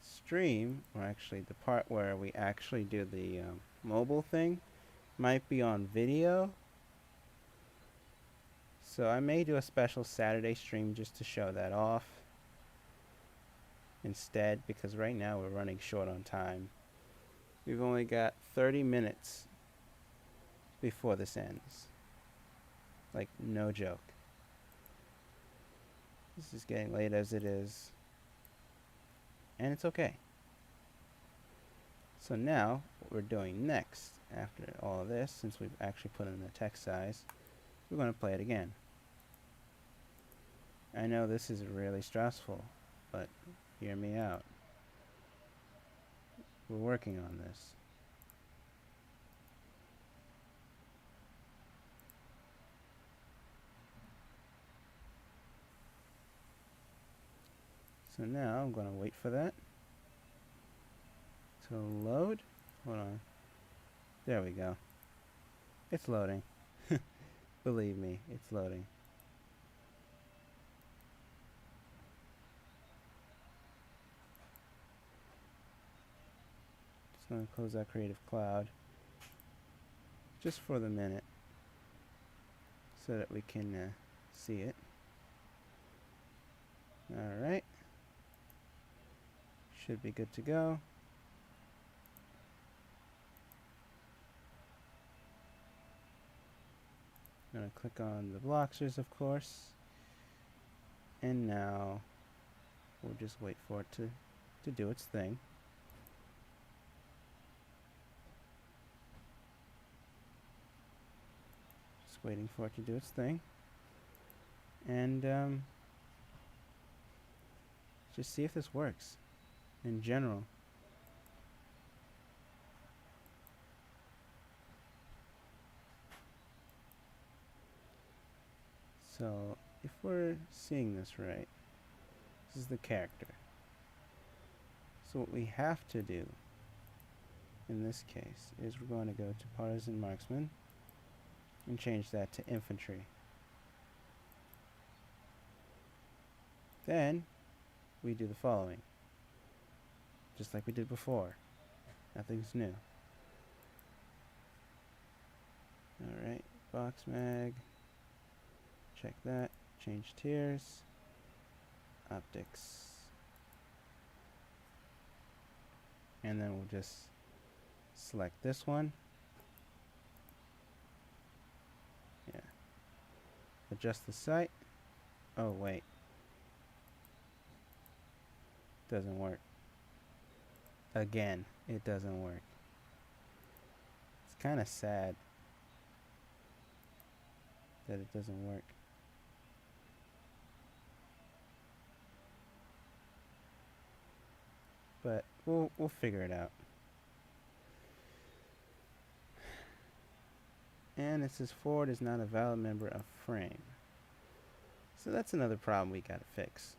stream, or actually the part where we actually do the mobile thing, might be on video. So I may do a special Saturday stream just to show that off instead, because right now we're running short on time. We've only got 30 minutes before this ends. Like, no joke. This is getting late as it is. And it's okay. So now, what we're doing next, after all of this, since we've actually put in the text size, we're going to play it again. I know this is really stressful, but hear me out. We're working on this. So now I'm going to wait for that to load. Hold on. There we go. It's loading. Believe me, it's loading. Just going to close that Creative Cloud just for the minute so that we can see it. Alright. Should be good to go. I'm going to click on the Bloxers, of course. And now we'll just wait for it to do its thing. Just waiting for it to do its thing. And just see if this works in general. So if we're seeing this right, this is the character. So what we have to do in this case is we're going to go to Partisan Marksman and change that to Infantry. Then we do the following, just like we did before. Nothing's new. Alright, box mag. Check that. Change tiers. Optics. And then we'll just select this one. Yeah. Adjust the sight. Oh, wait. Doesn't work. Again, it doesn't work. It's kind of sad that it doesn't work. But we'll figure it out. And it says Ford is not a valid member of frame. So that's another problem we gotta fix,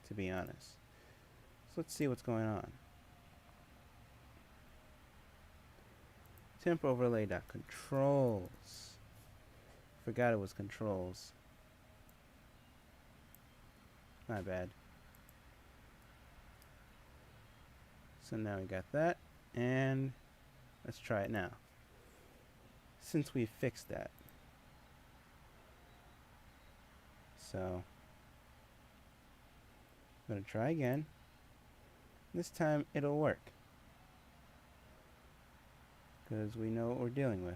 to be honest. So let's see what's going on. Temp overlay.controls. Forgot it was controls. My bad. So now we got that, and let's try it now. Since we fixed that. So I'm going to try again. This time it'll work, because we know what we're dealing with.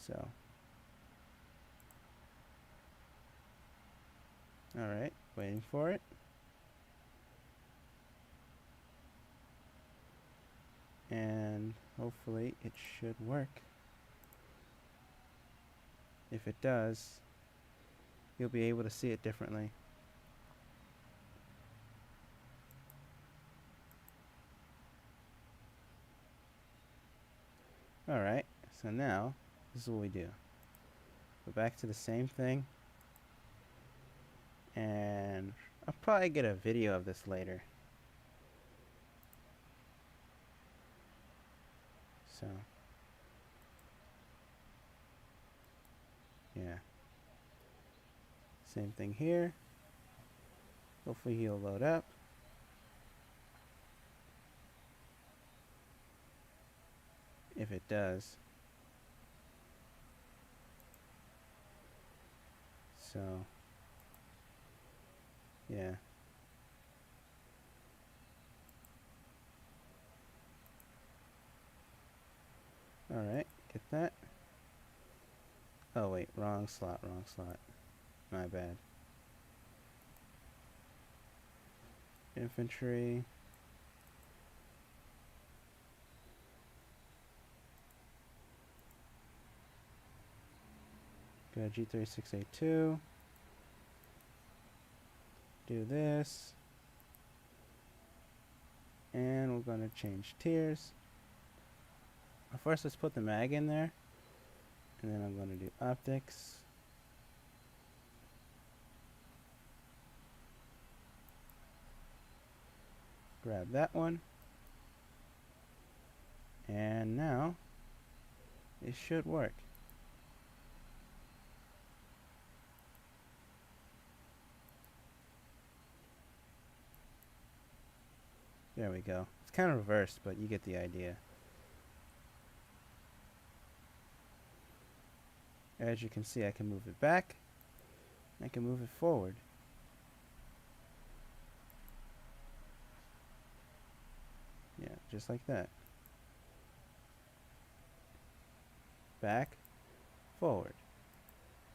So, alright, waiting for it. And hopefully it should work. If it does, you'll be able to see it differently. Alright, so now this is what we do. Go back to the same thing, and I'll probably get a video of this later. So, yeah. Same thing here. Hopefully he'll load up. If it does. So, yeah. Alright, get that. Oh wait, wrong slot. My bad. infantry. Go G3682. Do this. And we're going to change tiers. First, let's put the mag in there. And then I'm going to do optics. Grab that one. And now, it should work. There we go. It's kind of reversed, but you get the idea. As you can see, I can move it back. I can move it forward. Yeah, just like that. Back, forward.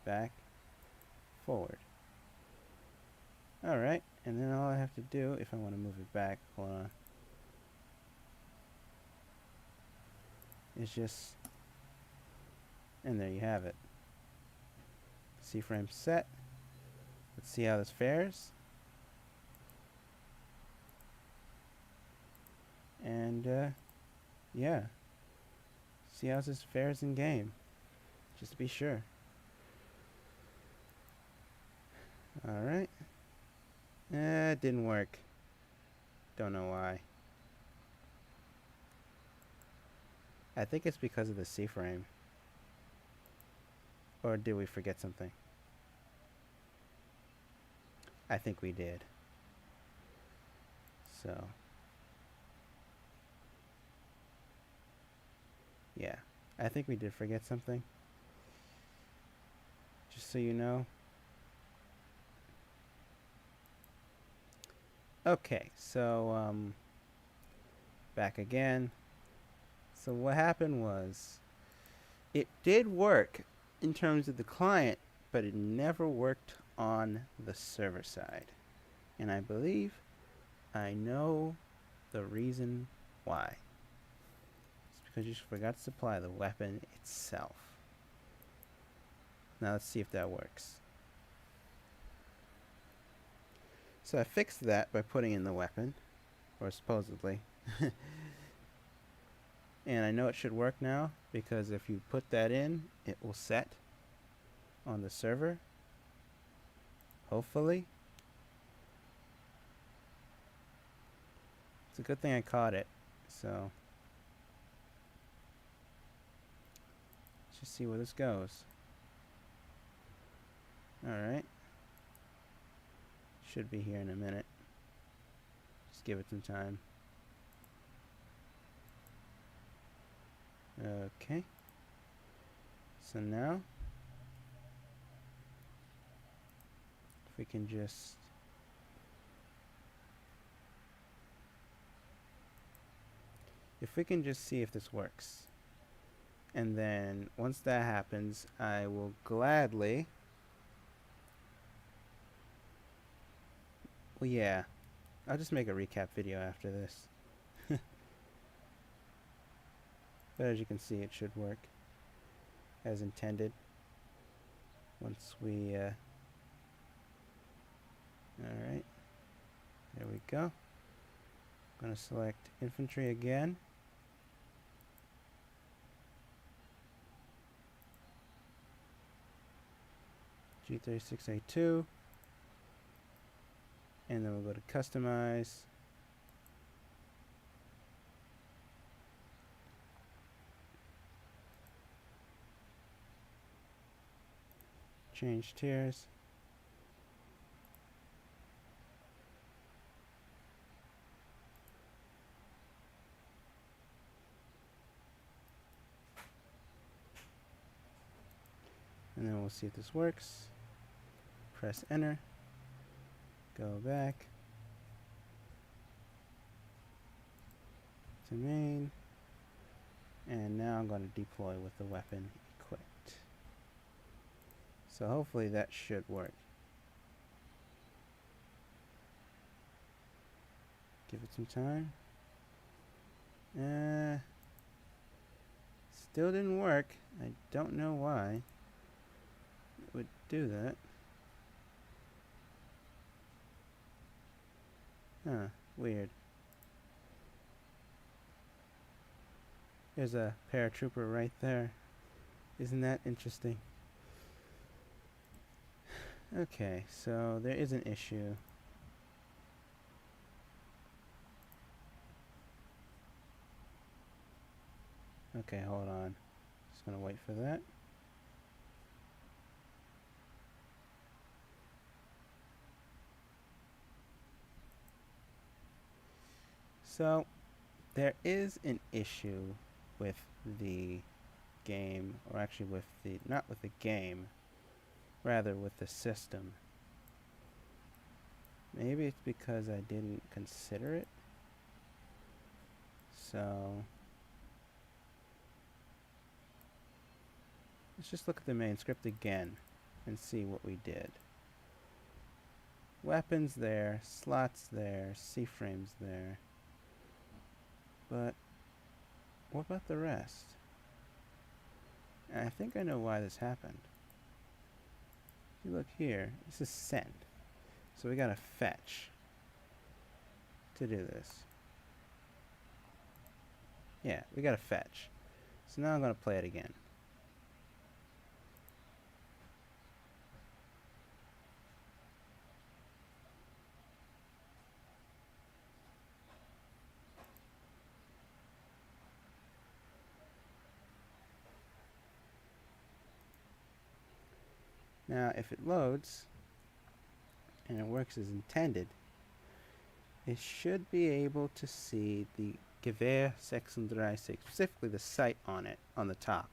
Back, forward. Alright, and then all I have to do, if I want to move it back, hold on, is just, and there you have it. C-frame set. Let's see how this fares. And yeah, see how this fares in game, just to be sure. Alright. It didn't work. Don't know why. I think it's because of the C-frame. Or did we forget something? I think we did. So. Yeah. I think we did forget something. Just so you know. Okay, so back again. So what happened was, it did work in terms of the client, but it never worked on the server side. And I believe I know the reason why. It's because you forgot to supply the weapon itself. Now let's see if that works. So I fixed that by putting in the weapon, or supposedly. And I know it should work now, because if you put that in, it will set on the server. Hopefully. It's a good thing I caught it, so. Let's just see where this goes. Alright. Should be here in a minute. Just give it some time. Okay. So now, if we can just see if this works. And then once that happens, I will gladly, well, yeah, I'll just make a recap video after this. But as you can see, it should work as intended. Once we, alright, there we go. I'm going to select infantry again. G3682. And then we'll go to customize. Change tiers. And then we'll see if this works. Press enter. Go back to main. And now I'm going to deploy with the weapon equipped. So hopefully that should work. Give it some time. Still didn't work. I don't know why it would do that. Huh, weird. There's a paratrooper right there. Isn't that interesting? Okay, so there is an issue. Okay, hold on. Just gonna wait for that. So, there is an issue with the game, or actually with the, not with the game, rather with the system. Maybe it's because I didn't consider it. So, let's just look at the main script again and see what we did. Weapons there, slots there, C-frames there. But what about the rest? And I think I know why this happened. If you look here, this is send. So we gotta fetch to do this. Yeah, we gotta fetch. So now I'm gonna play it again. Now, if it loads and it works as intended, it should be able to see the v0.7, specifically the site on it, on the top,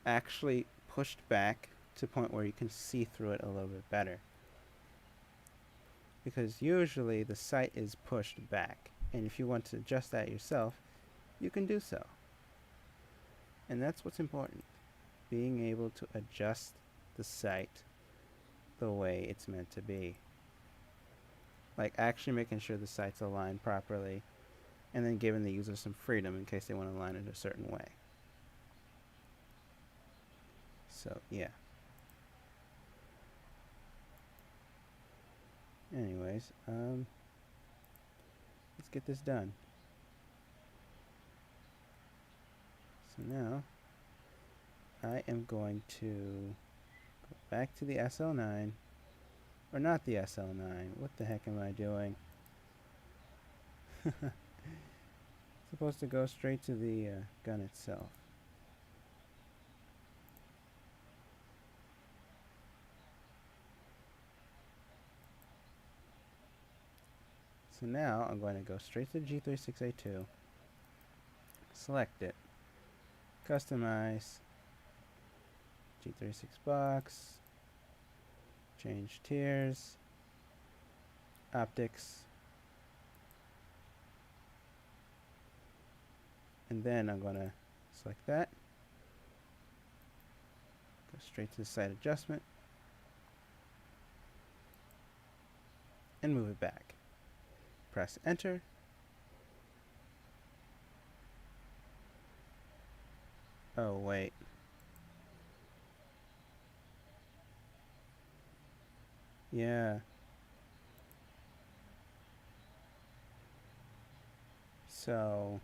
actually pushed back to a point where you can see through it a little bit better. Because usually the site is pushed back, and if you want to adjust that yourself, you can do so. And that's what's important, being able to adjust the site the way it's meant to be. Like actually making sure the site's aligned properly, and then giving the user some freedom in case they want to align it a certain way. So yeah. Anyways, let's get this done. So now I am going to go back to the SL9, or not the SL9. What the heck am I doing? Supposed to go straight to the gun itself. So now I'm going to go straight to G36A2, select it, customize, G36 box, change tiers, optics, and then I'm going to select that, go straight to the site adjustment, and move it back. Press enter. Oh wait. Yeah. So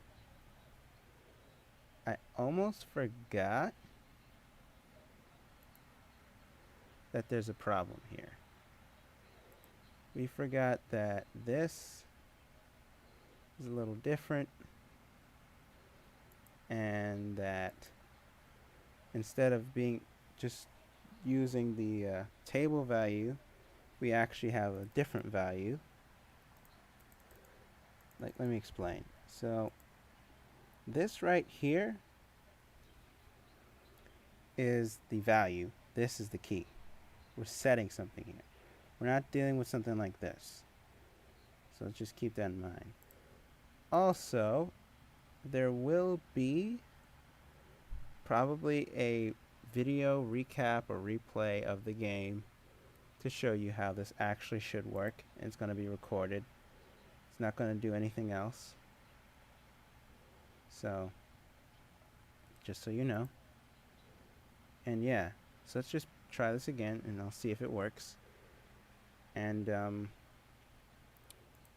I almost forgot that there's a problem here. We forgot that this is a little different, and that instead of being just using the table value, we actually have a different value. Like, let me explain. So this right here is the value. This is the key. We're setting something here. We're not dealing with something like this. So let's just keep that in mind. Also, there will be probably a video recap or replay of the game to show you how this actually should work. And it's going to be recorded. It's not going to do anything else. So, just so you know. And yeah, so let's just try this again and I'll see if it works. And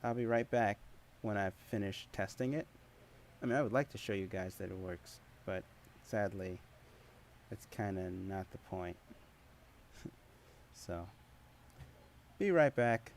I'll be right back when I've finished testing it. I mean, I would like to show you guys that it works, but sadly, that's kind of not the point. So, be right back.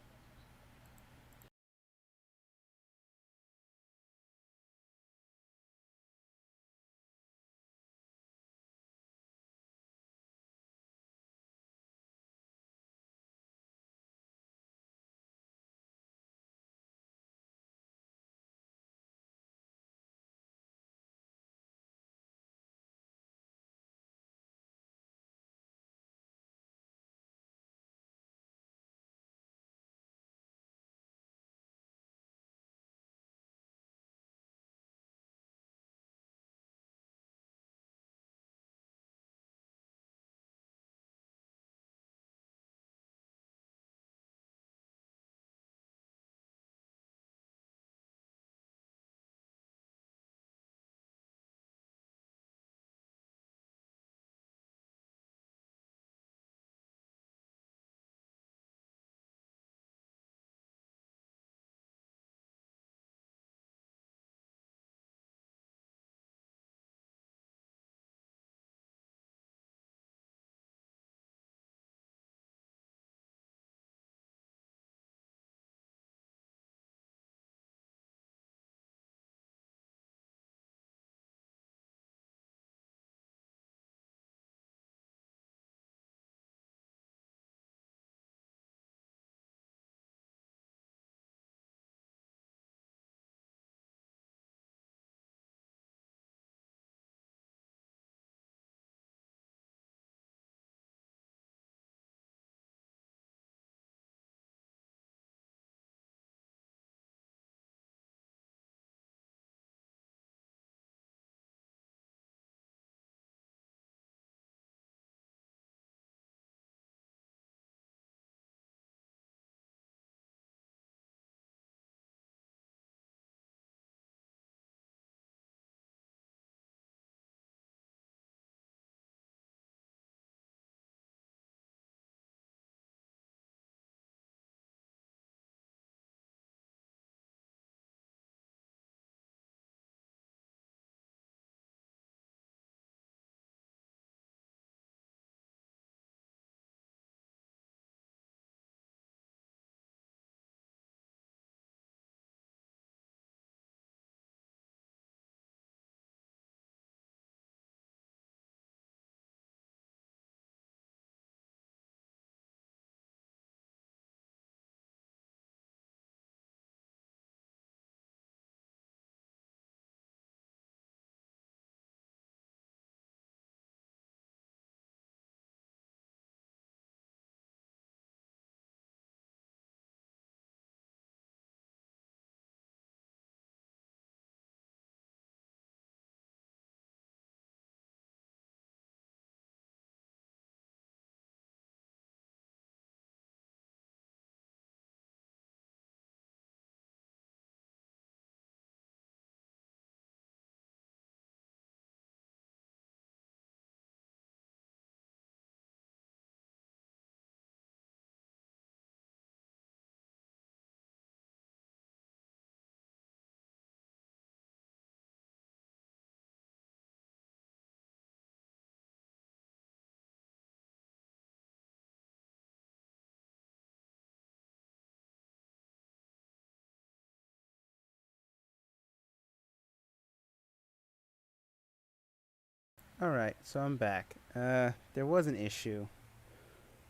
Alright, so I'm back. There was an issue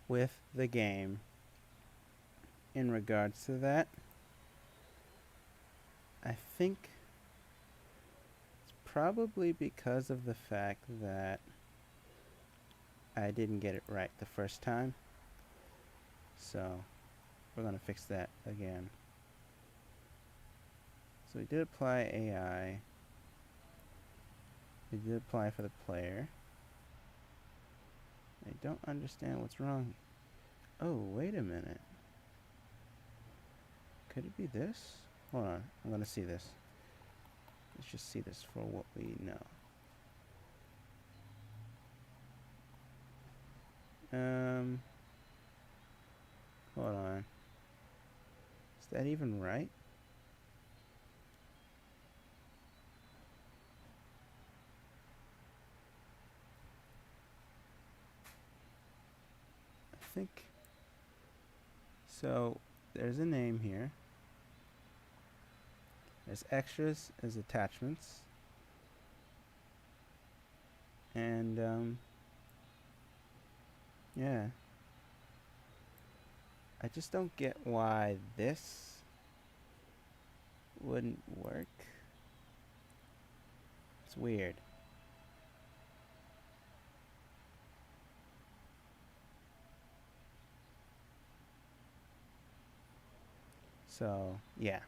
with the game in regards to that. I think it's probably because of the fact that I didn't get it right the first time. So we're going to fix that again. So we did apply AI. We did apply for the player. I don't understand what's wrong. Oh, wait a minute. Could it be this? Hold on. I'm gonna see this. Let's just see this for what we know. Hold on. Is that even right? I think so. There's a name here. There's extras as attachments. And yeah. I just don't get why this wouldn't work. It's weird. So, yeah.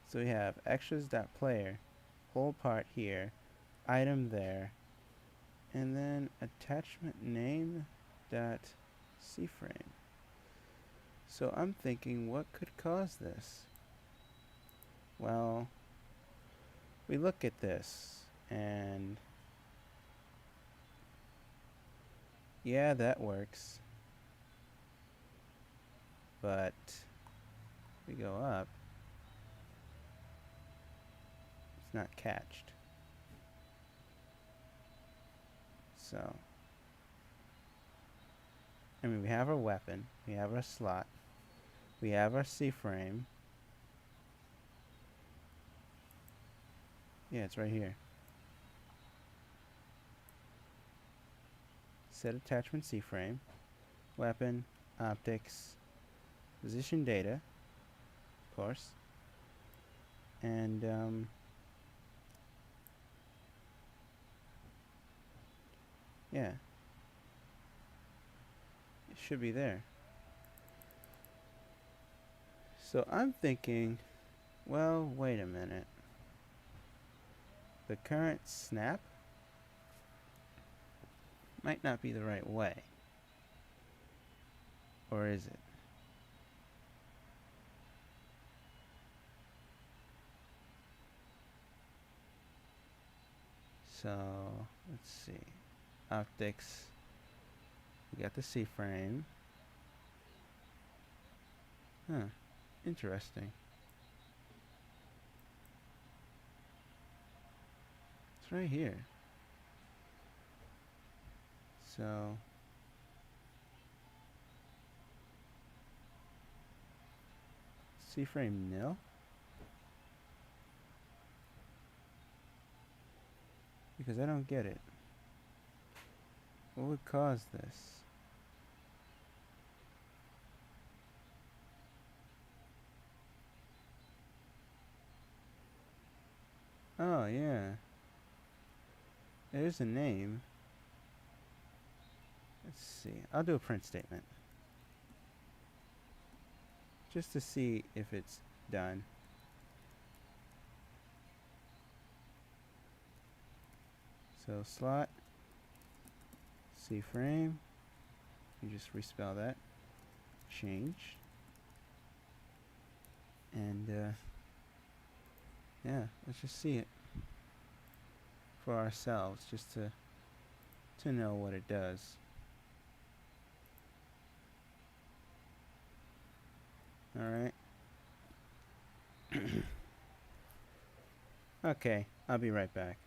So we have extras.player, whole part here, item there, and then attachment name dot cframe. So I'm thinking, what could cause this? Well, we look at this, and yeah, that works. But we go up, it's not catched. So, I mean, we have our weapon, we have our slot, we have our C-frame. Yeah, it's right here. Set attachment C-frame, weapon, optics, position data, of course, and yeah, it should be there. So I'm thinking, well, wait a minute. The current snap might not be the right way. Or is it? So, let's see. Optics. We got the C-frame. Huh. Interesting. It's right here. So, C-frame nil? Because I don't get it. What would cause this? Oh, yeah. There's a name. Let's see. I'll do a print statement. Just to see if it's done. So slot, C-frame. You just respell that. Change. And yeah, let's just see it for ourselves, just to know what it does. All right. Okay, I'll be right back.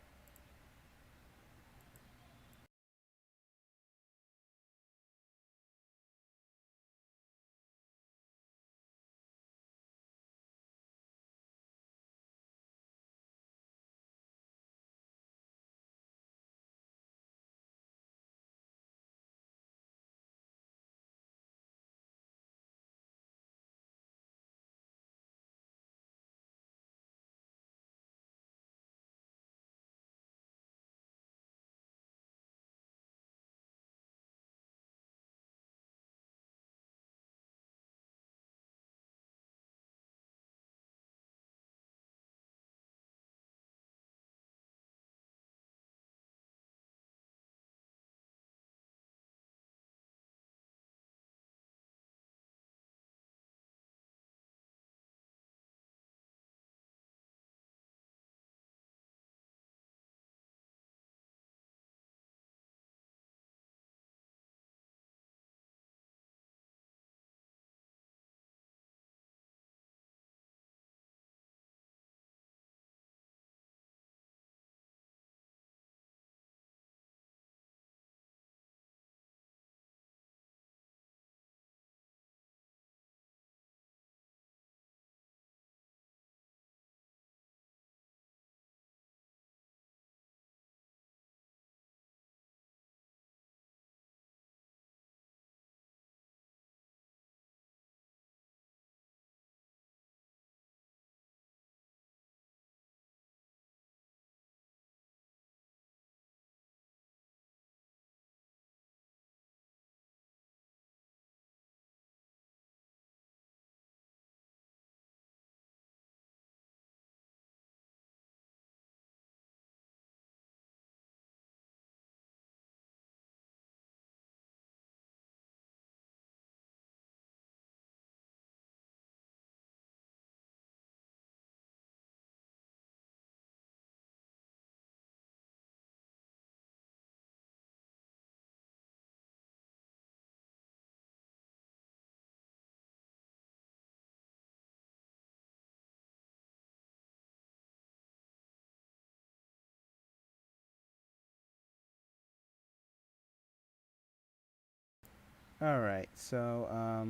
Alright, so,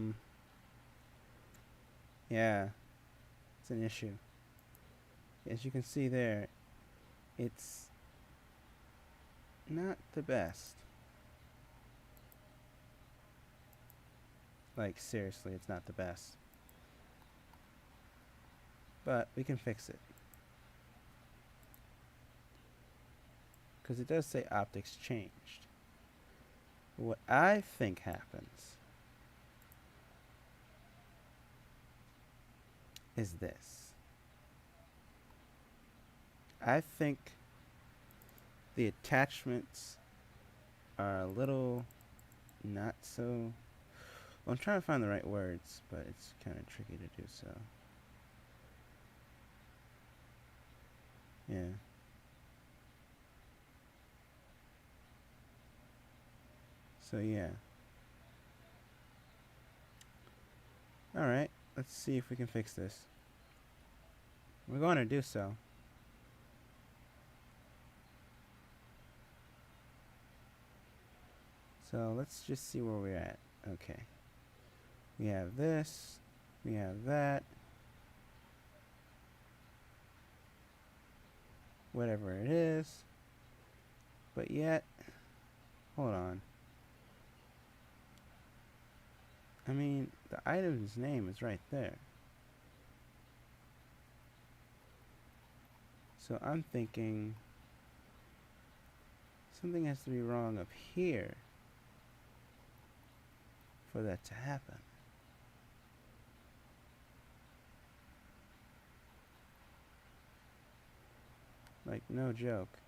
yeah, it's an issue. As you can see there, it's not the best. Like, seriously, it's not the best. But we can fix it. Because it does say optics changed. What I think happens is this. I think the attachments are a little not so... Well, I'm trying to find the right words, but it's kind of tricky to do so. Yeah. So, yeah. Alright, let's see if we can fix this. We're going to do so. So let's just see where we're at. Okay. We have this. We have that. Whatever it is. But yet, hold on. I mean, the item's name is right there. So I'm thinking something has to be wrong up here for that to happen. Like, no joke.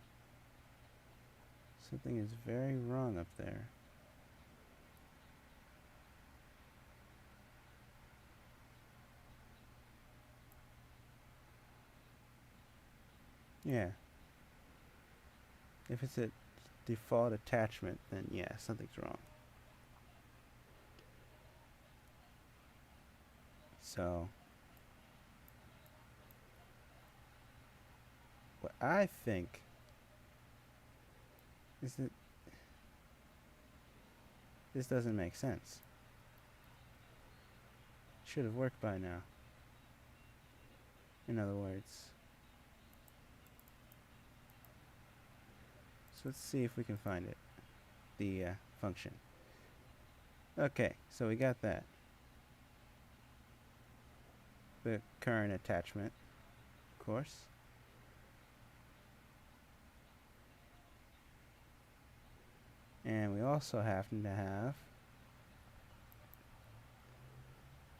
Something is very wrong up there. Yeah. If it's a default attachment, then yeah, something's wrong. So, what I think is that this doesn't make sense. Should have worked by now. In other words. So let's see if we can find it. The function. Okay, so we got that. The current attachment, of course. And we also happen to have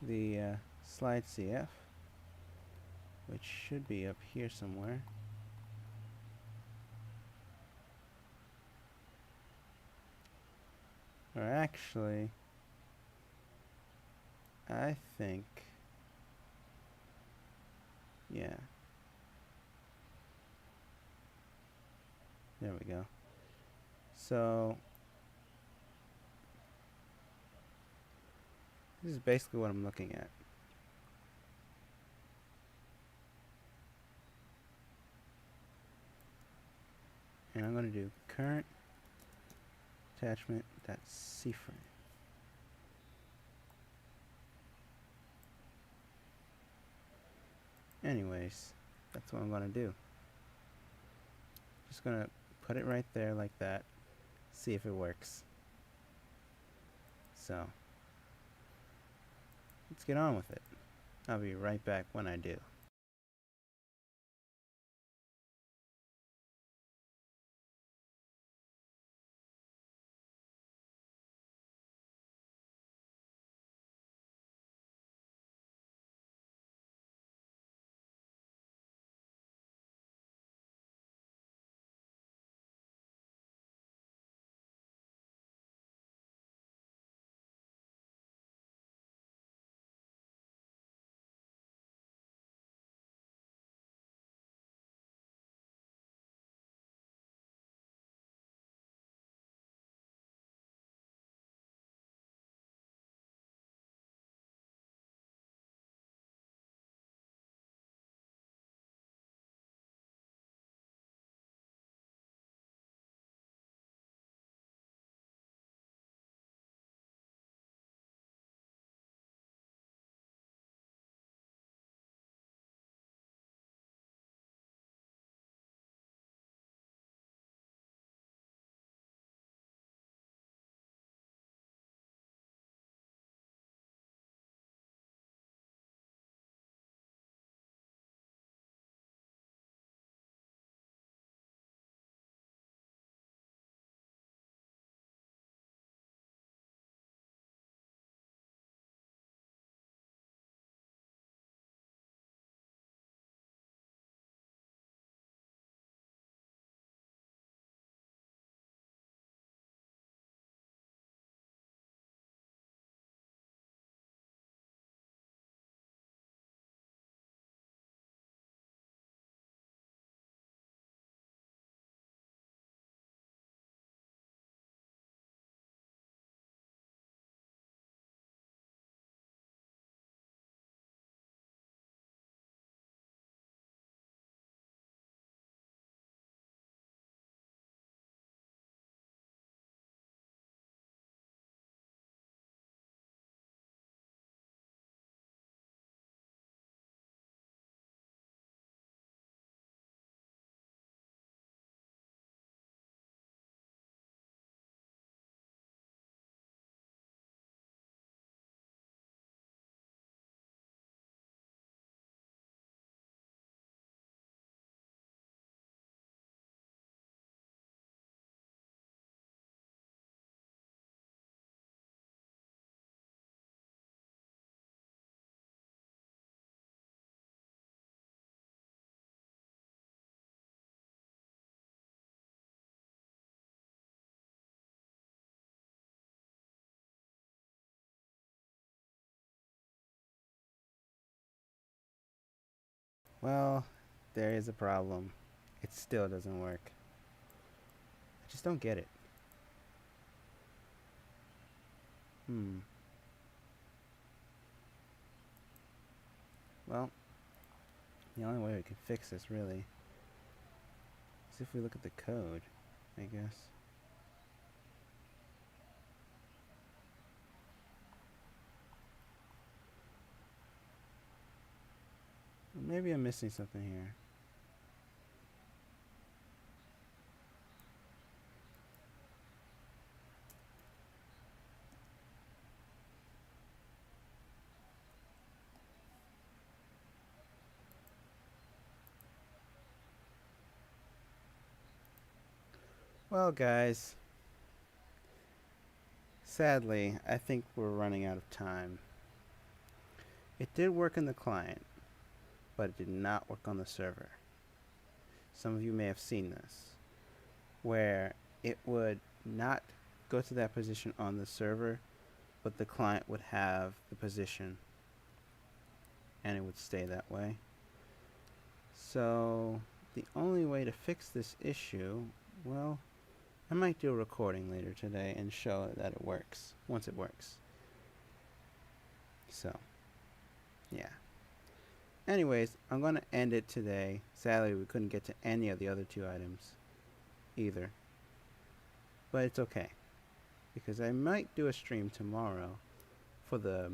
the slide CF, which should be up here somewhere. Or actually, I think, yeah. There we go. So, this is basically what I'm looking at. And I'm going to do current attachment.cframe. Anyways, that's what I'm going to do. Just going to put it right there like that. See if it works. So, let's get on with it. I'll be right back when I do.
Well, there is a problem. It still doesn't work. I just don't get it. Hmm. Well, the only way we can fix this really is if we look at the code, I guess. Maybe I'm missing something here. Well, guys, sadly, I think we're running out of time. It did work in the client, but it did not work on the server. Some of you may have seen this, where it would not go to that position on the server, but the client would have the position and it would stay that way. So the only way to fix this issue, well, I might do a recording later today and show that it works, once it works. So, yeah. Anyways, I'm going to end it today. Sadly, we couldn't get to any of the other two items either. But it's okay, because I might do a stream tomorrow for the